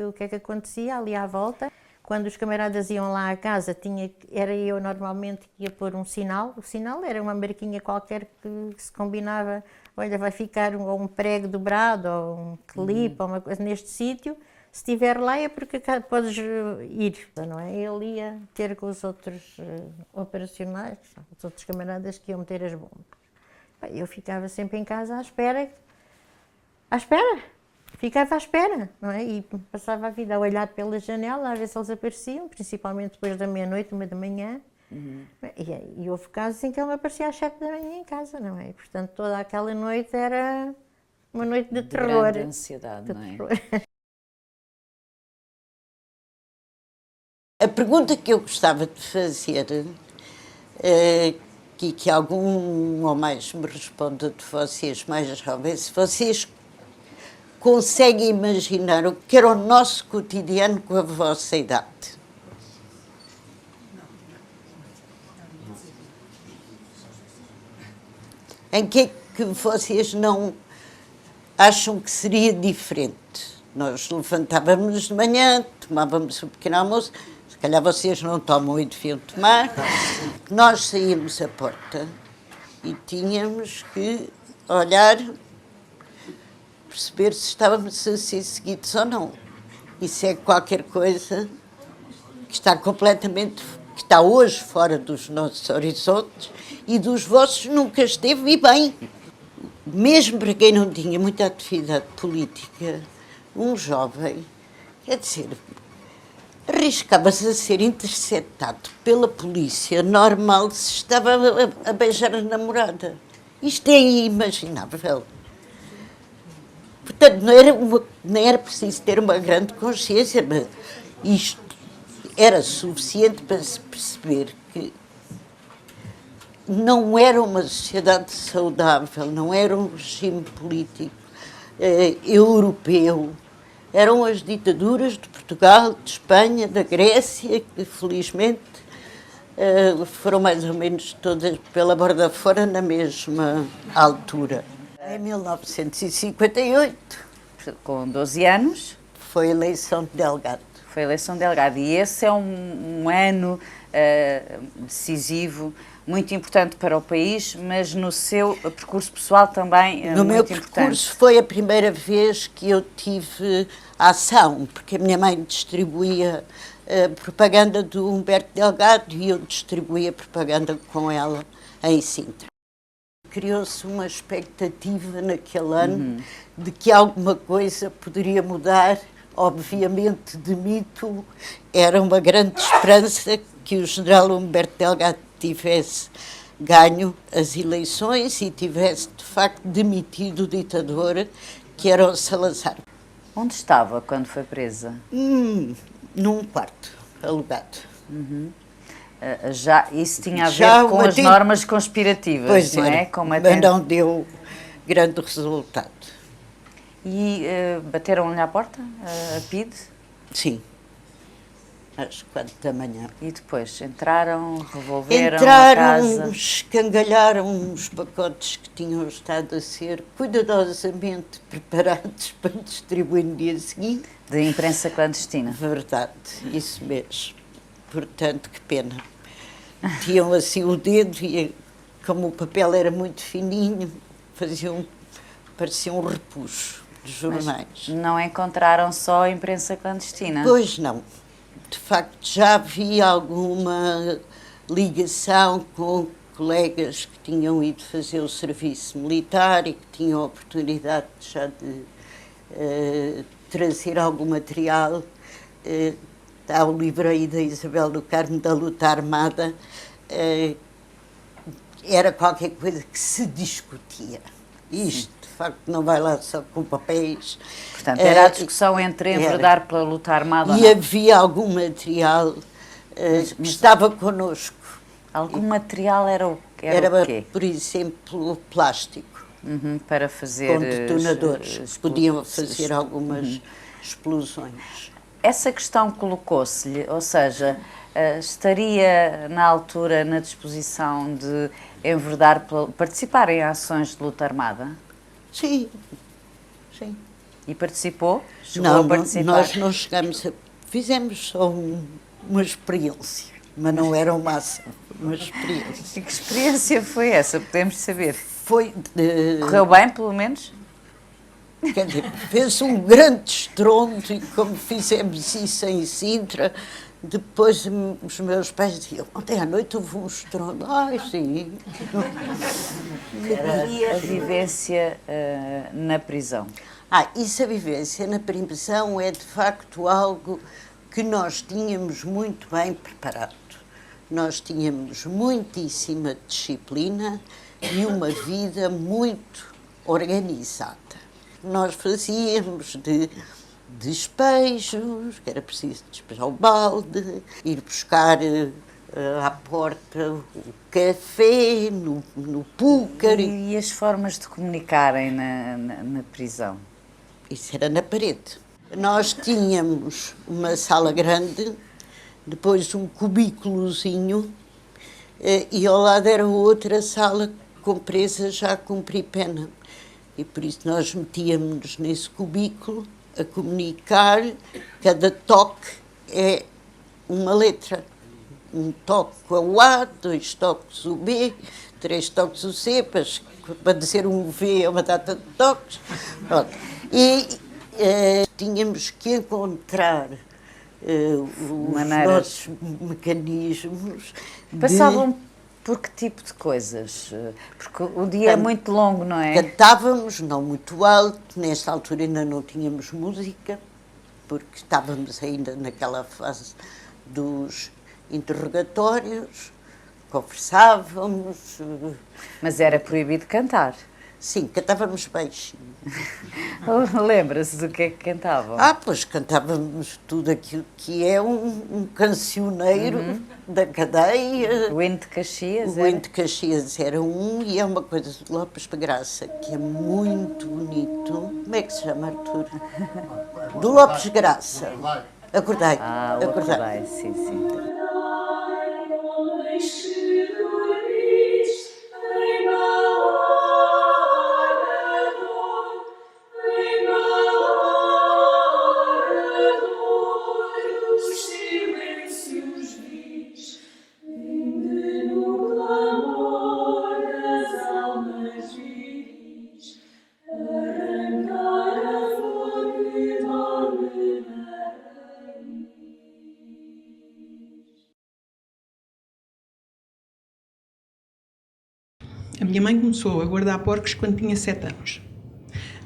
o que é que acontecia ali à volta. Quando os camaradas iam lá à casa, era eu normalmente que ia pôr um sinal. O sinal era uma marquinha qualquer que se combinava. Olha, vai ficar um prego dobrado, ou um clipe, ou uma coisa neste sítio. Se estiver lá é porque podes ir, não é? Ele ia ter com os outros operacionais, os outros camaradas que iam meter as bombas. Eu ficava sempre em casa à espera. Ficava à espera, não é? E passava a vida a olhar pela janela, a ver se eles apareciam, principalmente depois da meia-noite, 1h da manhã. E houve casos em que ele me aparecia às 7 da manhã em casa, não é? E, portanto, toda aquela noite era uma noite de terror. Grande ansiedade, não é? A pergunta que eu gostava de fazer, que algum ou mais me responda de vocês mais jovens, se vocês conseguem imaginar o que era o nosso cotidiano com a vossa idade? Em que é que vocês não acham que seria diferente? Nós levantávamos de manhã, tomávamos o pequeno almoço, se calhar vocês não tomam e deviam tomar. Nós saíamos à porta e tínhamos que olhar, perceber se estávamos a ser seguidos ou não. Isso é qualquer coisa que está hoje fora dos nossos horizontes e dos vossos nunca esteve e bem. Mesmo para quem não tinha muita atividade política, um jovem, quer dizer, arriscava-se a ser interceptado pela polícia normal se estava a beijar a namorada. Isto é inimaginável. Portanto, não era preciso ter uma grande consciência, mas isto era suficiente para se perceber que não era uma sociedade saudável, não era um regime político europeu. Eram as ditaduras de Portugal, de Espanha, da Grécia, que felizmente foram mais ou menos todas pela borda fora na mesma altura. Em 1958, com 12 anos, foi a eleição de Delgado. Foi a eleição de Delgado e esse é um ano decisivo, muito importante para o país, mas no seu percurso pessoal também muito importante. No meu percurso foi a primeira vez que eu tive ação, porque a minha mãe distribuía propaganda do Humberto Delgado e eu distribuía propaganda com ela em Sintra. Criou-se uma expectativa naquele ano de que alguma coisa poderia mudar. Obviamente, de mito, era uma grande esperança que o general Humberto Delgado tivesse ganho as eleições e tivesse, de facto, demitido o ditador, que era o Salazar. Onde estava quando foi presa? Num quarto alugado. Já, isso tinha a ver com as normas conspirativas, pois não era, é? mas não deu grande resultado. E bateram-lhe à porta, a PIDE? Sim. às 4 da manhã. E depois entraram, revolveram a casa? Entraram, escangalharam os pacotes que tinham estado a ser cuidadosamente preparados para distribuir no dia seguinte. De imprensa clandestina? Verdade, isso mesmo. Portanto, que pena. Tinham assim o dedo e, como o papel era muito fininho, parecia um repuxo de jornais. Mas não encontraram só a imprensa clandestina? Pois não. De facto, já havia alguma ligação com colegas que tinham ido fazer o serviço militar e que tinham a oportunidade já de trazer algum material. Há o livro aí da Isabel do Carmo, da luta armada. Era qualquer coisa que se discutia. Isto, de facto, não vai lá só com papéis. Portanto, era a discussão entre enverdar pela luta armada ou não? E havia algum material que estava connosco. Algum material era o quê? Por exemplo, plástico. Para fazer... Com detonadores, podiam fazer algumas explosões. Essa questão colocou-se-lhe, ou seja, estaria na altura na disposição de enverdar, participar em ações de luta armada? Sim, sim. E participou? Chegou a participar? Nós não chegamos a... Fizemos só uma experiência, mas não era uma ação, uma experiência. E que experiência foi essa? Podemos saber? Correu bem, pelo menos? Quer dizer, fez um grande estrondo e como fizemos isso em Sintra, depois os meus pais diziam, ontem à noite houve um estrondo. Ai, sim. E a vivência na prisão? Isso, a vivência na prisão é de facto algo que nós tínhamos muito bem preparado. Nós tínhamos muitíssima disciplina e uma vida muito organizada. Nós fazíamos de despejos, que era preciso despejar o balde, ir buscar à porta o café, no púcar. E as formas de comunicarem na prisão? Isso era na parede. Nós tínhamos uma sala grande, depois um cubículozinho, e ao lado era outra sala com presas já a cumprir pena. E por isso nós metíamos nesse cubículo a comunicar. Cada toque é uma letra. Um toque o A, 2 toques o B, 3 toques o C, para dizer um V é uma data de toques. Pronto. E tínhamos que encontrar os nossos mecanismos. Passavam por que tipo de coisas? Porque o dia é muito longo, não é? Cantávamos, não muito alto, nesta altura ainda não tínhamos música, porque estávamos ainda naquela fase dos interrogatórios, conversávamos. Mas era proibido cantar? Sim, cantávamos baixinho. Lembra-se do que é que cantavam? Pois cantávamos tudo aquilo que é um cancioneiro da cadeia. O Hino de Caxias? O Hino de Caxias era e é uma coisa de Lopes de Graça, que é muito bonito. Como é que se chama, Artur? Do Lopes de Graça. Acordai. Acordai, sim, sim. A minha mãe começou a guardar porcos quando tinha 7 anos.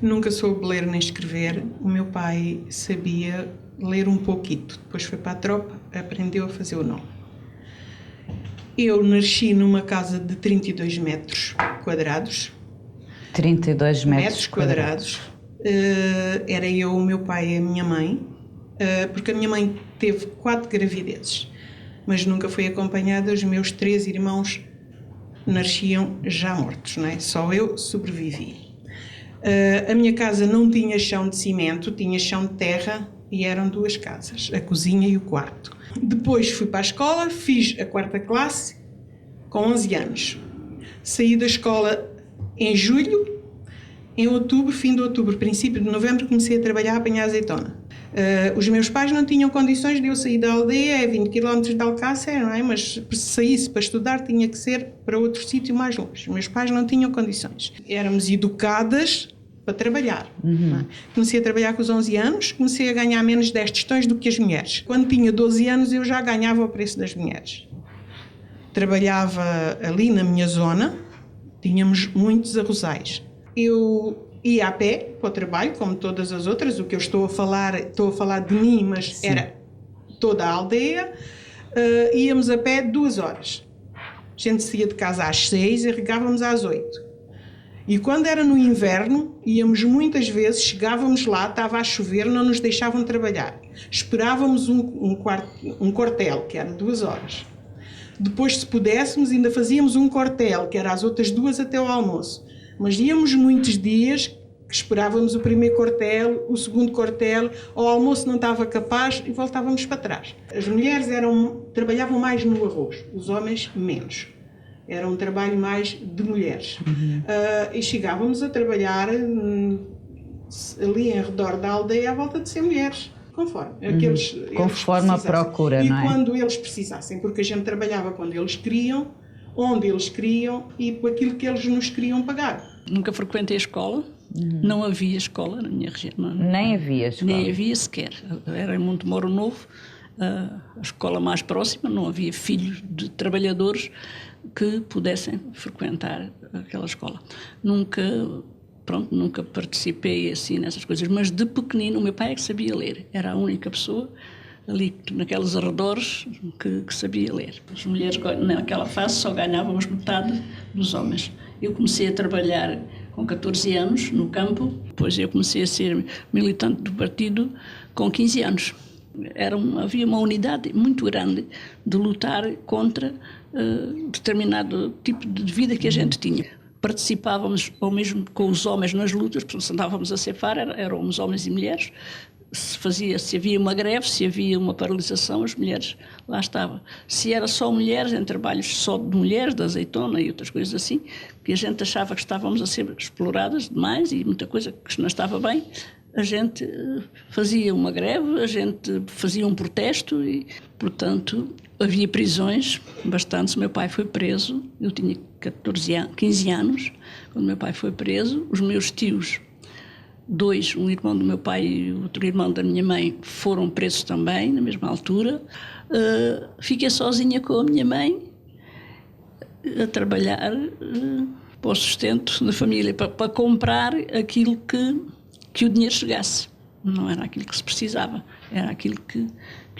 Nunca soube ler nem escrever. O meu pai sabia ler um pouquito. Depois foi para a tropa, aprendeu a fazer o nome. Eu nasci numa casa de 32 metros quadrados. 32 metros quadrados. Era eu, o meu pai e a minha mãe, porque a minha mãe teve 4 gravidezes, mas nunca foi acompanhada. Os meus 3 irmãos nasciam já mortos, não é? Só eu sobrevivi. A minha casa não tinha chão de cimento, tinha chão de terra e eram 2 casas, a cozinha e o quarto. Depois fui para a escola, fiz a 4ª classe com 11 anos. Saí da escola em julho, em outubro, fim de outubro, princípio de novembro, comecei a trabalhar a apanhar azeitona. Os meus pais não tinham condições de eu sair da aldeia, 20 km de Alcácer, não é? Mas se saísse para estudar tinha que ser para outro sítio mais longe. Os meus pais não tinham condições. Éramos educadas para trabalhar. Não é? Comecei a trabalhar com os 11 anos, comecei a ganhar menos 10 tostões do que as mulheres. Quando tinha 12 anos eu já ganhava o preço das mulheres. Trabalhava ali na minha zona, tínhamos muitos arrozais. Eu ia a pé para o trabalho, como todas as outras. O que eu estou a falar de mim, mas sim, era toda a aldeia. Íamos a pé 2 horas. A gente saía de casa às 6 e regávamos às 8. E quando era no inverno, íamos muitas vezes, chegávamos lá, estava a chover, não nos deixavam trabalhar. Esperávamos um quartel, que era 2 horas. Depois, se pudéssemos, ainda fazíamos um quartel, que era as outras 2 até ao almoço. Mas íamos muitos dias que esperávamos o primeiro quartel, o segundo quartel, ao almoço não estava capaz e voltávamos para trás. As mulheres trabalhavam mais no arroz, os homens menos. Era um trabalho mais de mulheres. E chegávamos a trabalhar ali em redor da aldeia à volta de 100 mulheres. Conforme a procura, não é? E quando eles precisassem, porque a gente trabalhava quando eles queriam, onde eles queriam e por aquilo que eles nos queriam pagar. Nunca frequentei a escola, não havia escola na minha região. Nem havia escola? Nem havia sequer. Era em Montemoro Novo, a escola mais próxima, não havia filhos de trabalhadores que pudessem frequentar aquela escola. Nunca participei assim nessas coisas, mas de pequenino o meu pai é que sabia ler, era a única pessoa ali naqueles arredores que sabia ler. As mulheres naquela fase só ganhávamos metade dos homens. Eu comecei a trabalhar com 14 anos no campo, depois eu comecei a ser militante do partido com 15 anos. Havia uma unidade muito grande de lutar contra determinado tipo de vida que a gente tinha. Participávamos ou mesmo com os homens nas lutas, porque se andávamos a ceifar, éramos homens e mulheres. Se havia uma greve, se havia uma paralisação, as mulheres lá estavam. Se era só mulheres, em trabalhos só de mulheres, da azeitona e outras coisas assim, que a gente achava que estávamos a ser exploradas demais e muita coisa que não estava bem, a gente fazia uma greve, a gente fazia um protesto e, portanto, havia prisões bastantes. O meu pai foi preso, eu tinha 15 anos, quando meu pai foi preso. Os meus tios, 2, um irmão do meu pai e outro irmão da minha mãe, foram presos também, na mesma altura. Fiquei sozinha com a minha mãe, a trabalhar para o sustento da família, para comprar aquilo que o dinheiro chegasse. Não era aquilo que se precisava, era aquilo que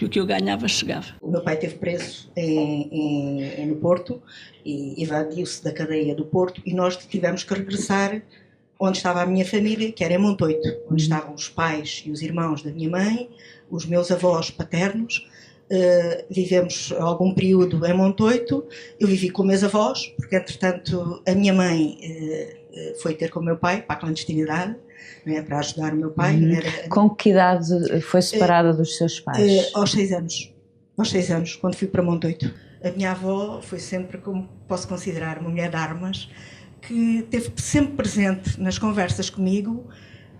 o que eu ganhava chegava. O meu pai esteve preso no Porto e evadiu-se da cadeia do Porto e nós tivemos que regressar onde estava a minha família, que era em Montoito, onde estavam os pais e os irmãos da minha mãe, os meus avós paternos. Vivemos algum período em Montoito, eu vivi com meus avós, porque entretanto a minha mãe foi ter com o meu pai para a clandestinidade, não é, para ajudar o meu pai. Com que idade foi separada dos seus pais? Aos 6 anos. Aos 6 anos, quando fui para Montoito. A minha avó foi sempre, como posso considerar, uma mulher de armas, que esteve sempre presente nas conversas comigo,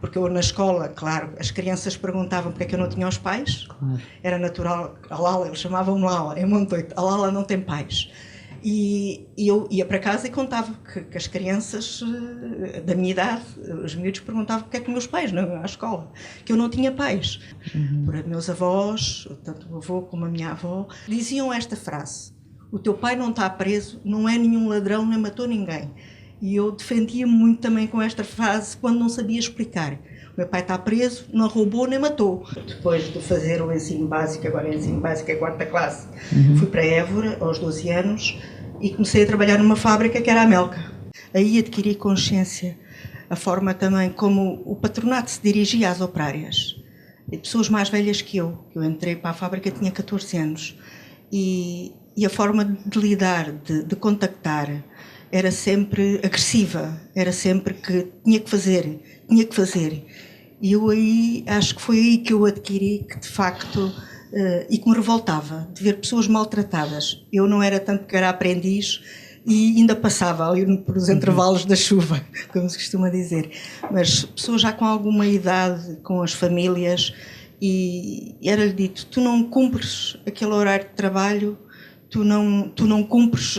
porque eu na escola, claro, as crianças perguntavam porque é que eu não tinha os pais. Claro. Era natural, a Lala, eles chamavam-me Lala, em Montoito, a Lala não tem pais. E eu ia para casa e contava que as crianças da minha idade, os miúdos, perguntavam porque é que meus pais não iam à escola, que eu não tinha pais. Por meus avós, tanto o avô como a minha avó, diziam esta frase: o teu pai não está preso, não é nenhum ladrão, nem matou ninguém. E eu defendia-me muito também com esta frase quando não sabia explicar. O meu pai está preso, não roubou nem matou. Depois de fazer o ensino básico, agora o ensino básico é 4ª classe, fui para Évora aos 12 anos e comecei a trabalhar numa fábrica que era a Melca. Aí adquiri consciência, a forma também como o patronato se dirigia às operárias. E pessoas mais velhas que eu entrei para a fábrica, tinha 14 anos. E a forma de lidar, de contactar, era sempre agressiva, era sempre que tinha que fazer. E eu aí, acho que foi aí que eu adquiri que de facto e que me revoltava de ver pessoas maltratadas. Eu não era tanto que era aprendiz e ainda passava ali pelos intervalos da chuva, como se costuma dizer. Mas pessoas já com alguma idade, com as famílias, e era-lhe dito, tu não cumpres aquele horário de trabalho, tu não cumpres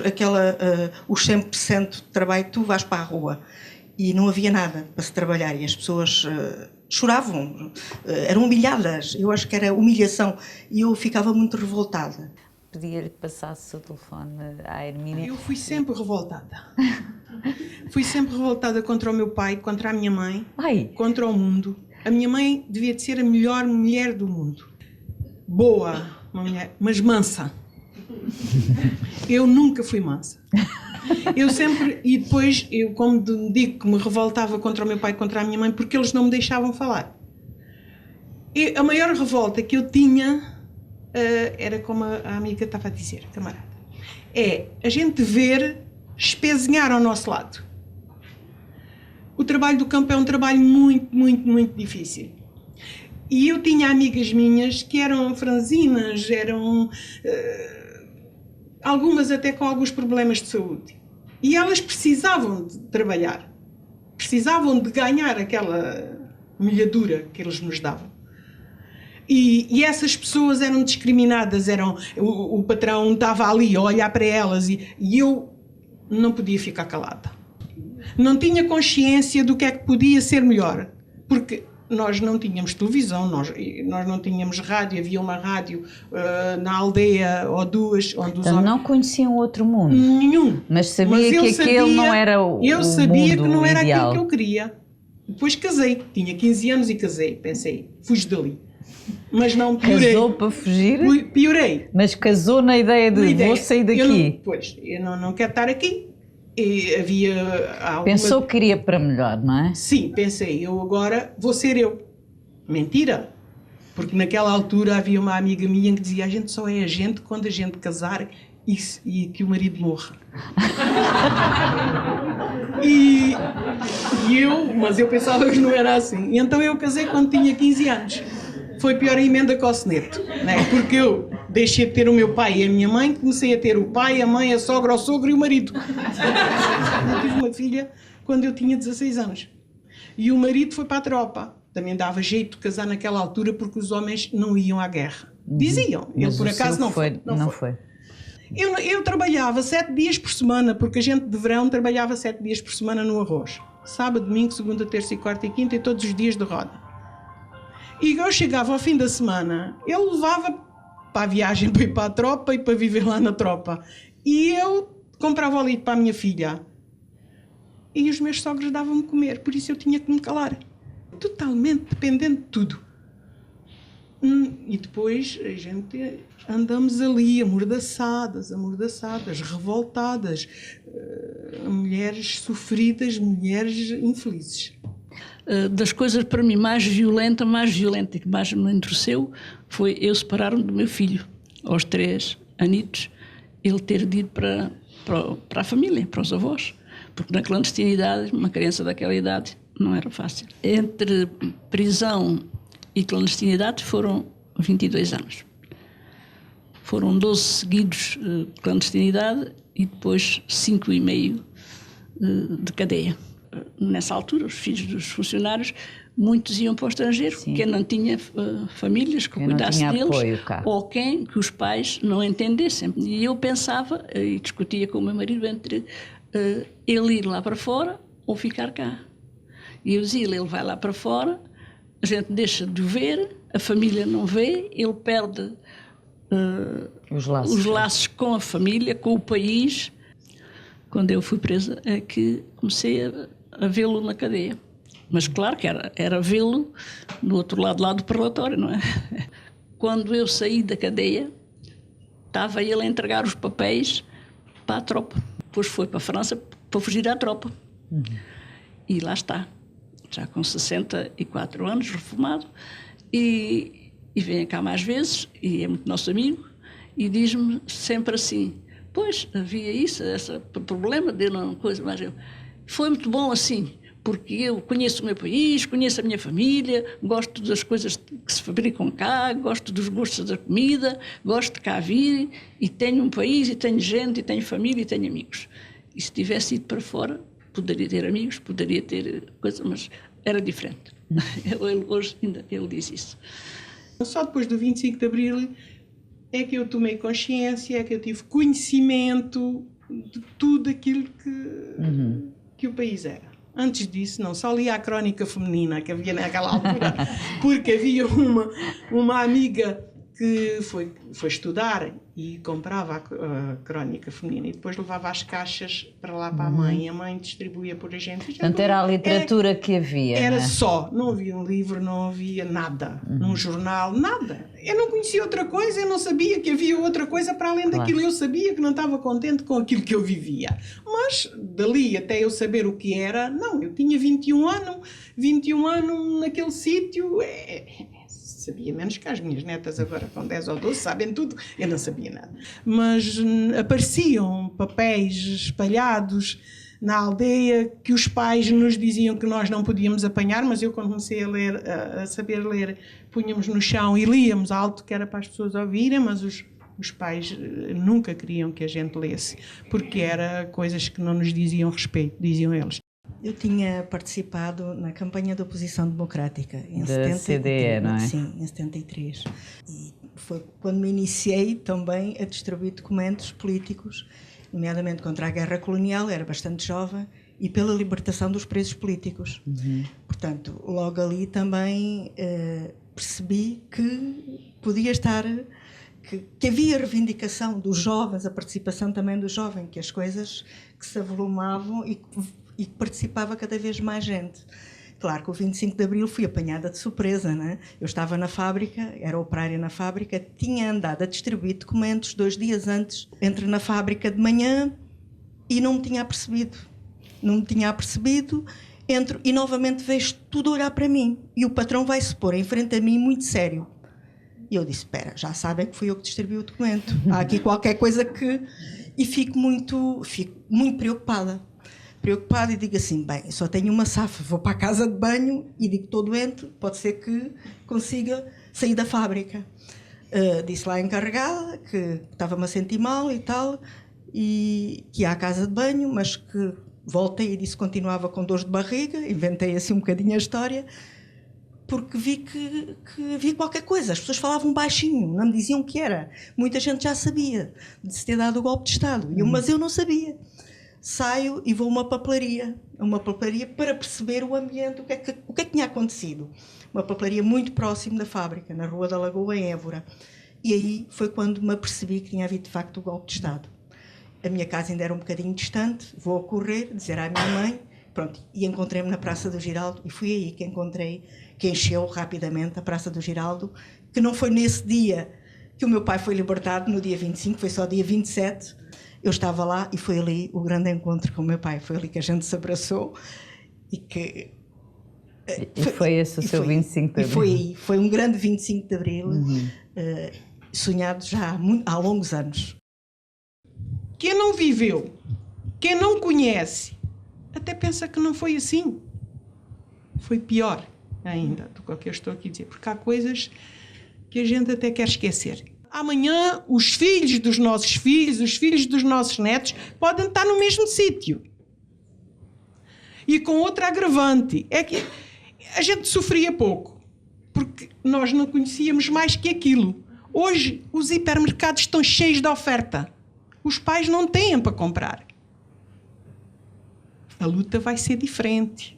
os 100% de trabalho, tu vais para a rua. E não havia nada para se trabalhar e as pessoas choravam, eram humilhadas. Eu acho que era humilhação e eu ficava muito revoltada. Pedia-lhe que passasse o telefone à Hermínia. Eu fui sempre revoltada. Fui sempre revoltada contra o meu pai, contra a minha mãe, contra o mundo. A minha mãe devia de ser a melhor mulher do mundo. Boa, uma mulher, mas mansa. Eu nunca fui mansa. Eu sempre, e depois, eu como digo que me revoltava contra o meu pai e contra a minha mãe porque eles não me deixavam falar. A maior revolta que eu tinha era como a amiga estava a dizer, camarada, é a gente ver espezinhar ao nosso lado. O trabalho do campo é um trabalho muito, muito, muito difícil. E eu tinha amigas minhas que eram franzinas, eram algumas até com alguns problemas de saúde. E elas precisavam de trabalhar, precisavam de ganhar aquela milhadura que eles nos davam. E essas pessoas eram discriminadas, o patrão estava ali a olhar para elas e eu não podia ficar calada. Não tinha consciência do que é que podia ser melhor, porque nós não tínhamos televisão, nós não tínhamos rádio, havia uma rádio na aldeia ou duas. Onde os então não conheciam outro mundo? Nenhum. Mas sabia que aquele não era o mundo ideal? Eu sabia que não era aquilo que eu queria. Depois casei, tinha 15 anos e casei, pensei, fugi dali. Mas não piorei. Casou para fugir? Piorei. Mas casou na ideia de vou sair daqui? Eu não quero estar aqui. E havia alguma... Pensou que queria para melhor, não é? Sim, pensei, eu agora vou ser eu. Mentira. Porque naquela altura havia uma amiga minha que dizia, a gente só é a gente quando a gente casar e que o marido morra. Mas eu pensava que não era assim. E então eu casei quando tinha 15 anos. Foi a pior emenda que o soneto, né? Porque eu deixei de ter o meu pai e a minha mãe, comecei a ter o pai, a mãe, a sogra, o sogro e o marido. Eu tive uma filha quando eu tinha 16 anos. E o marido foi para a tropa. Também dava jeito de casar naquela altura porque os homens não iam à guerra. Diziam. Ele por acaso não foi. Não foi. Eu trabalhava 7 dias por semana, porque a gente de verão trabalhava 7 dias por semana no arroz. Sábado, domingo, segunda, terça e quarta e quinta e todos os dias de roda. E eu chegava ao fim da semana, ele levava para a viagem para ir para a tropa e para viver lá na tropa. E eu comprava o leite para a minha filha. E os meus sogros davam-me comer, por isso eu tinha que me calar. Totalmente dependente de tudo. E depois a gente andamos ali amordaçadas, revoltadas, mulheres sofridas, mulheres infelizes. Das coisas para mim mais violenta que mais me entristeceu foi eu separar-me do meu filho aos 3 anitos, ele ter ido para a família, para os avós, porque na clandestinidade, uma criança daquela idade, não era fácil. Entre prisão e clandestinidade foram 22 anos. Foram 12 seguidos de clandestinidade e depois 5,5 de cadeia. Nessa altura, os filhos dos funcionários, muitos iam para o estrangeiro, quem não tinha famílias que cuidassem deles, apoio, ou quem que os pais não entendessem. E eu pensava, e discutia com o meu marido, entre ele ir lá para fora ou ficar cá. E eu dizia, ele vai lá para fora, a gente deixa de o ver, a família não vê, ele perde os laços com a família, com o país. Quando eu fui presa é que comecei a vê-lo na cadeia. Mas claro que era vê-lo do outro lado lá do parlatório, não é? Quando eu saí da cadeia, estava ele a entregar os papéis para a tropa. Depois foi para a França para fugir à tropa. E lá está, já com 64 anos, reformado, e vem cá mais vezes, e é muito nosso amigo, e diz-me sempre assim, pois, havia esse problema de uma coisa, mas foi muito bom assim, porque eu conheço o meu país, conheço a minha família, gosto das coisas que se fabricam cá, gosto dos gostos da comida, gosto de cá vir, e tenho um país, e tenho gente, e tenho família, e tenho amigos. E se tivesse ido para fora, poderia ter amigos, poderia ter coisa, mas era diferente. Hoje ainda ele diz isso. Só depois do 25 de Abril é que eu tomei consciência, é que eu tive conhecimento de tudo aquilo que o país era. Antes disso, não, só lia a Crónica Feminina que havia naquela altura, porque havia uma amiga que foi estudar e comprava a Crónica Feminina e depois levava as caixas para lá para a mãe, e a mãe distribuía por agente. Portanto, era a literatura que havia. Era, né? Só, não havia um livro, não havia nada, num jornal, nada. Eu não conhecia outra coisa, eu não sabia que havia outra coisa para além daquilo. Eu sabia que não estava contente com aquilo que eu vivia. Mas dali até eu saber o que era, não, eu tinha 21 anos naquele sítio, sabia menos que as minhas netas agora com 10 ou 12 sabem tudo, eu não sabia nada. Mas apareciam papéis espalhados na aldeia que os pais nos diziam que nós não podíamos apanhar, mas eu quando comecei a ler, a saber ler, punhamos no chão e líamos alto, que era para as pessoas ouvirem, mas os pais nunca queriam que a gente lesse, porque era coisas que não nos diziam respeito, diziam eles. Eu tinha participado na campanha da oposição democrática em da CDE, não é? Sim, em 73. E foi quando me iniciei também a distribuir documentos políticos, nomeadamente contra a guerra colonial, era bastante jovem, e pela libertação dos presos políticos. Portanto, logo ali também percebi que podia estar, que havia reivindicação dos jovens, a participação também dos jovens, que as coisas que se avolumavam e que participava cada vez mais gente. Claro que o 25 de Abril fui apanhada de surpresa, né? Eu estava na fábrica, era operária na fábrica, tinha andado a distribuir documentos 2 dias antes, entro na fábrica de manhã e não me tinha apercebido. Não me tinha apercebido, entro e novamente vejo tudo a olhar para mim. E o patrão vai se pôr em frente a mim muito sério. E eu disse, espera, já sabem que fui eu que distribuí o documento. Há aqui qualquer coisa que... E fico muito preocupada e digo assim, bem, só tenho uma safa, vou para a casa de banho e digo, estou doente, pode ser que consiga sair da fábrica. Disse lá à encarregada que estava-me a sentir mal e tal, e que ia à casa de banho, mas que voltei e disse que continuava com dores de barriga, inventei assim um bocadinho a história, porque vi que havia qualquer coisa, as pessoas falavam baixinho, não me diziam o que era. Muita gente já sabia de se ter dado o golpe de Estado, mas eu não sabia. Saio e vou a uma papelaria para perceber o ambiente, o que é que tinha acontecido. Uma papelaria muito próximo da fábrica, na Rua da Lagoa, em Évora. E aí foi quando me apercebi que tinha havido, de facto, o golpe de Estado. A minha casa ainda era um bocadinho distante, vou a correr, dizer à minha mãe, pronto, e encontrei-me na Praça do Giraldo, e foi aí que encontrei, que encheu rapidamente a Praça do Giraldo, que não foi nesse dia que o meu pai foi libertado, no dia 25, foi só dia 27, eu estava lá e foi ali o grande encontro com o meu pai, foi ali que a gente se abraçou e que... Foi esse o seu 25 de Abril? Foi um grande 25 de Abril, sonhado já há longos anos. Quem não viveu, quem não conhece, até pensa que não foi assim. Foi pior ainda do que eu estou aqui a dizer, porque há coisas que a gente até quer esquecer. Amanhã, os filhos dos nossos filhos, os filhos dos nossos netos, podem estar no mesmo sítio. E com outra agravante, é que a gente sofria pouco, porque nós não conhecíamos mais que aquilo. Hoje, os hipermercados estão cheios de oferta. Os pais não têm para comprar. A luta vai ser diferente.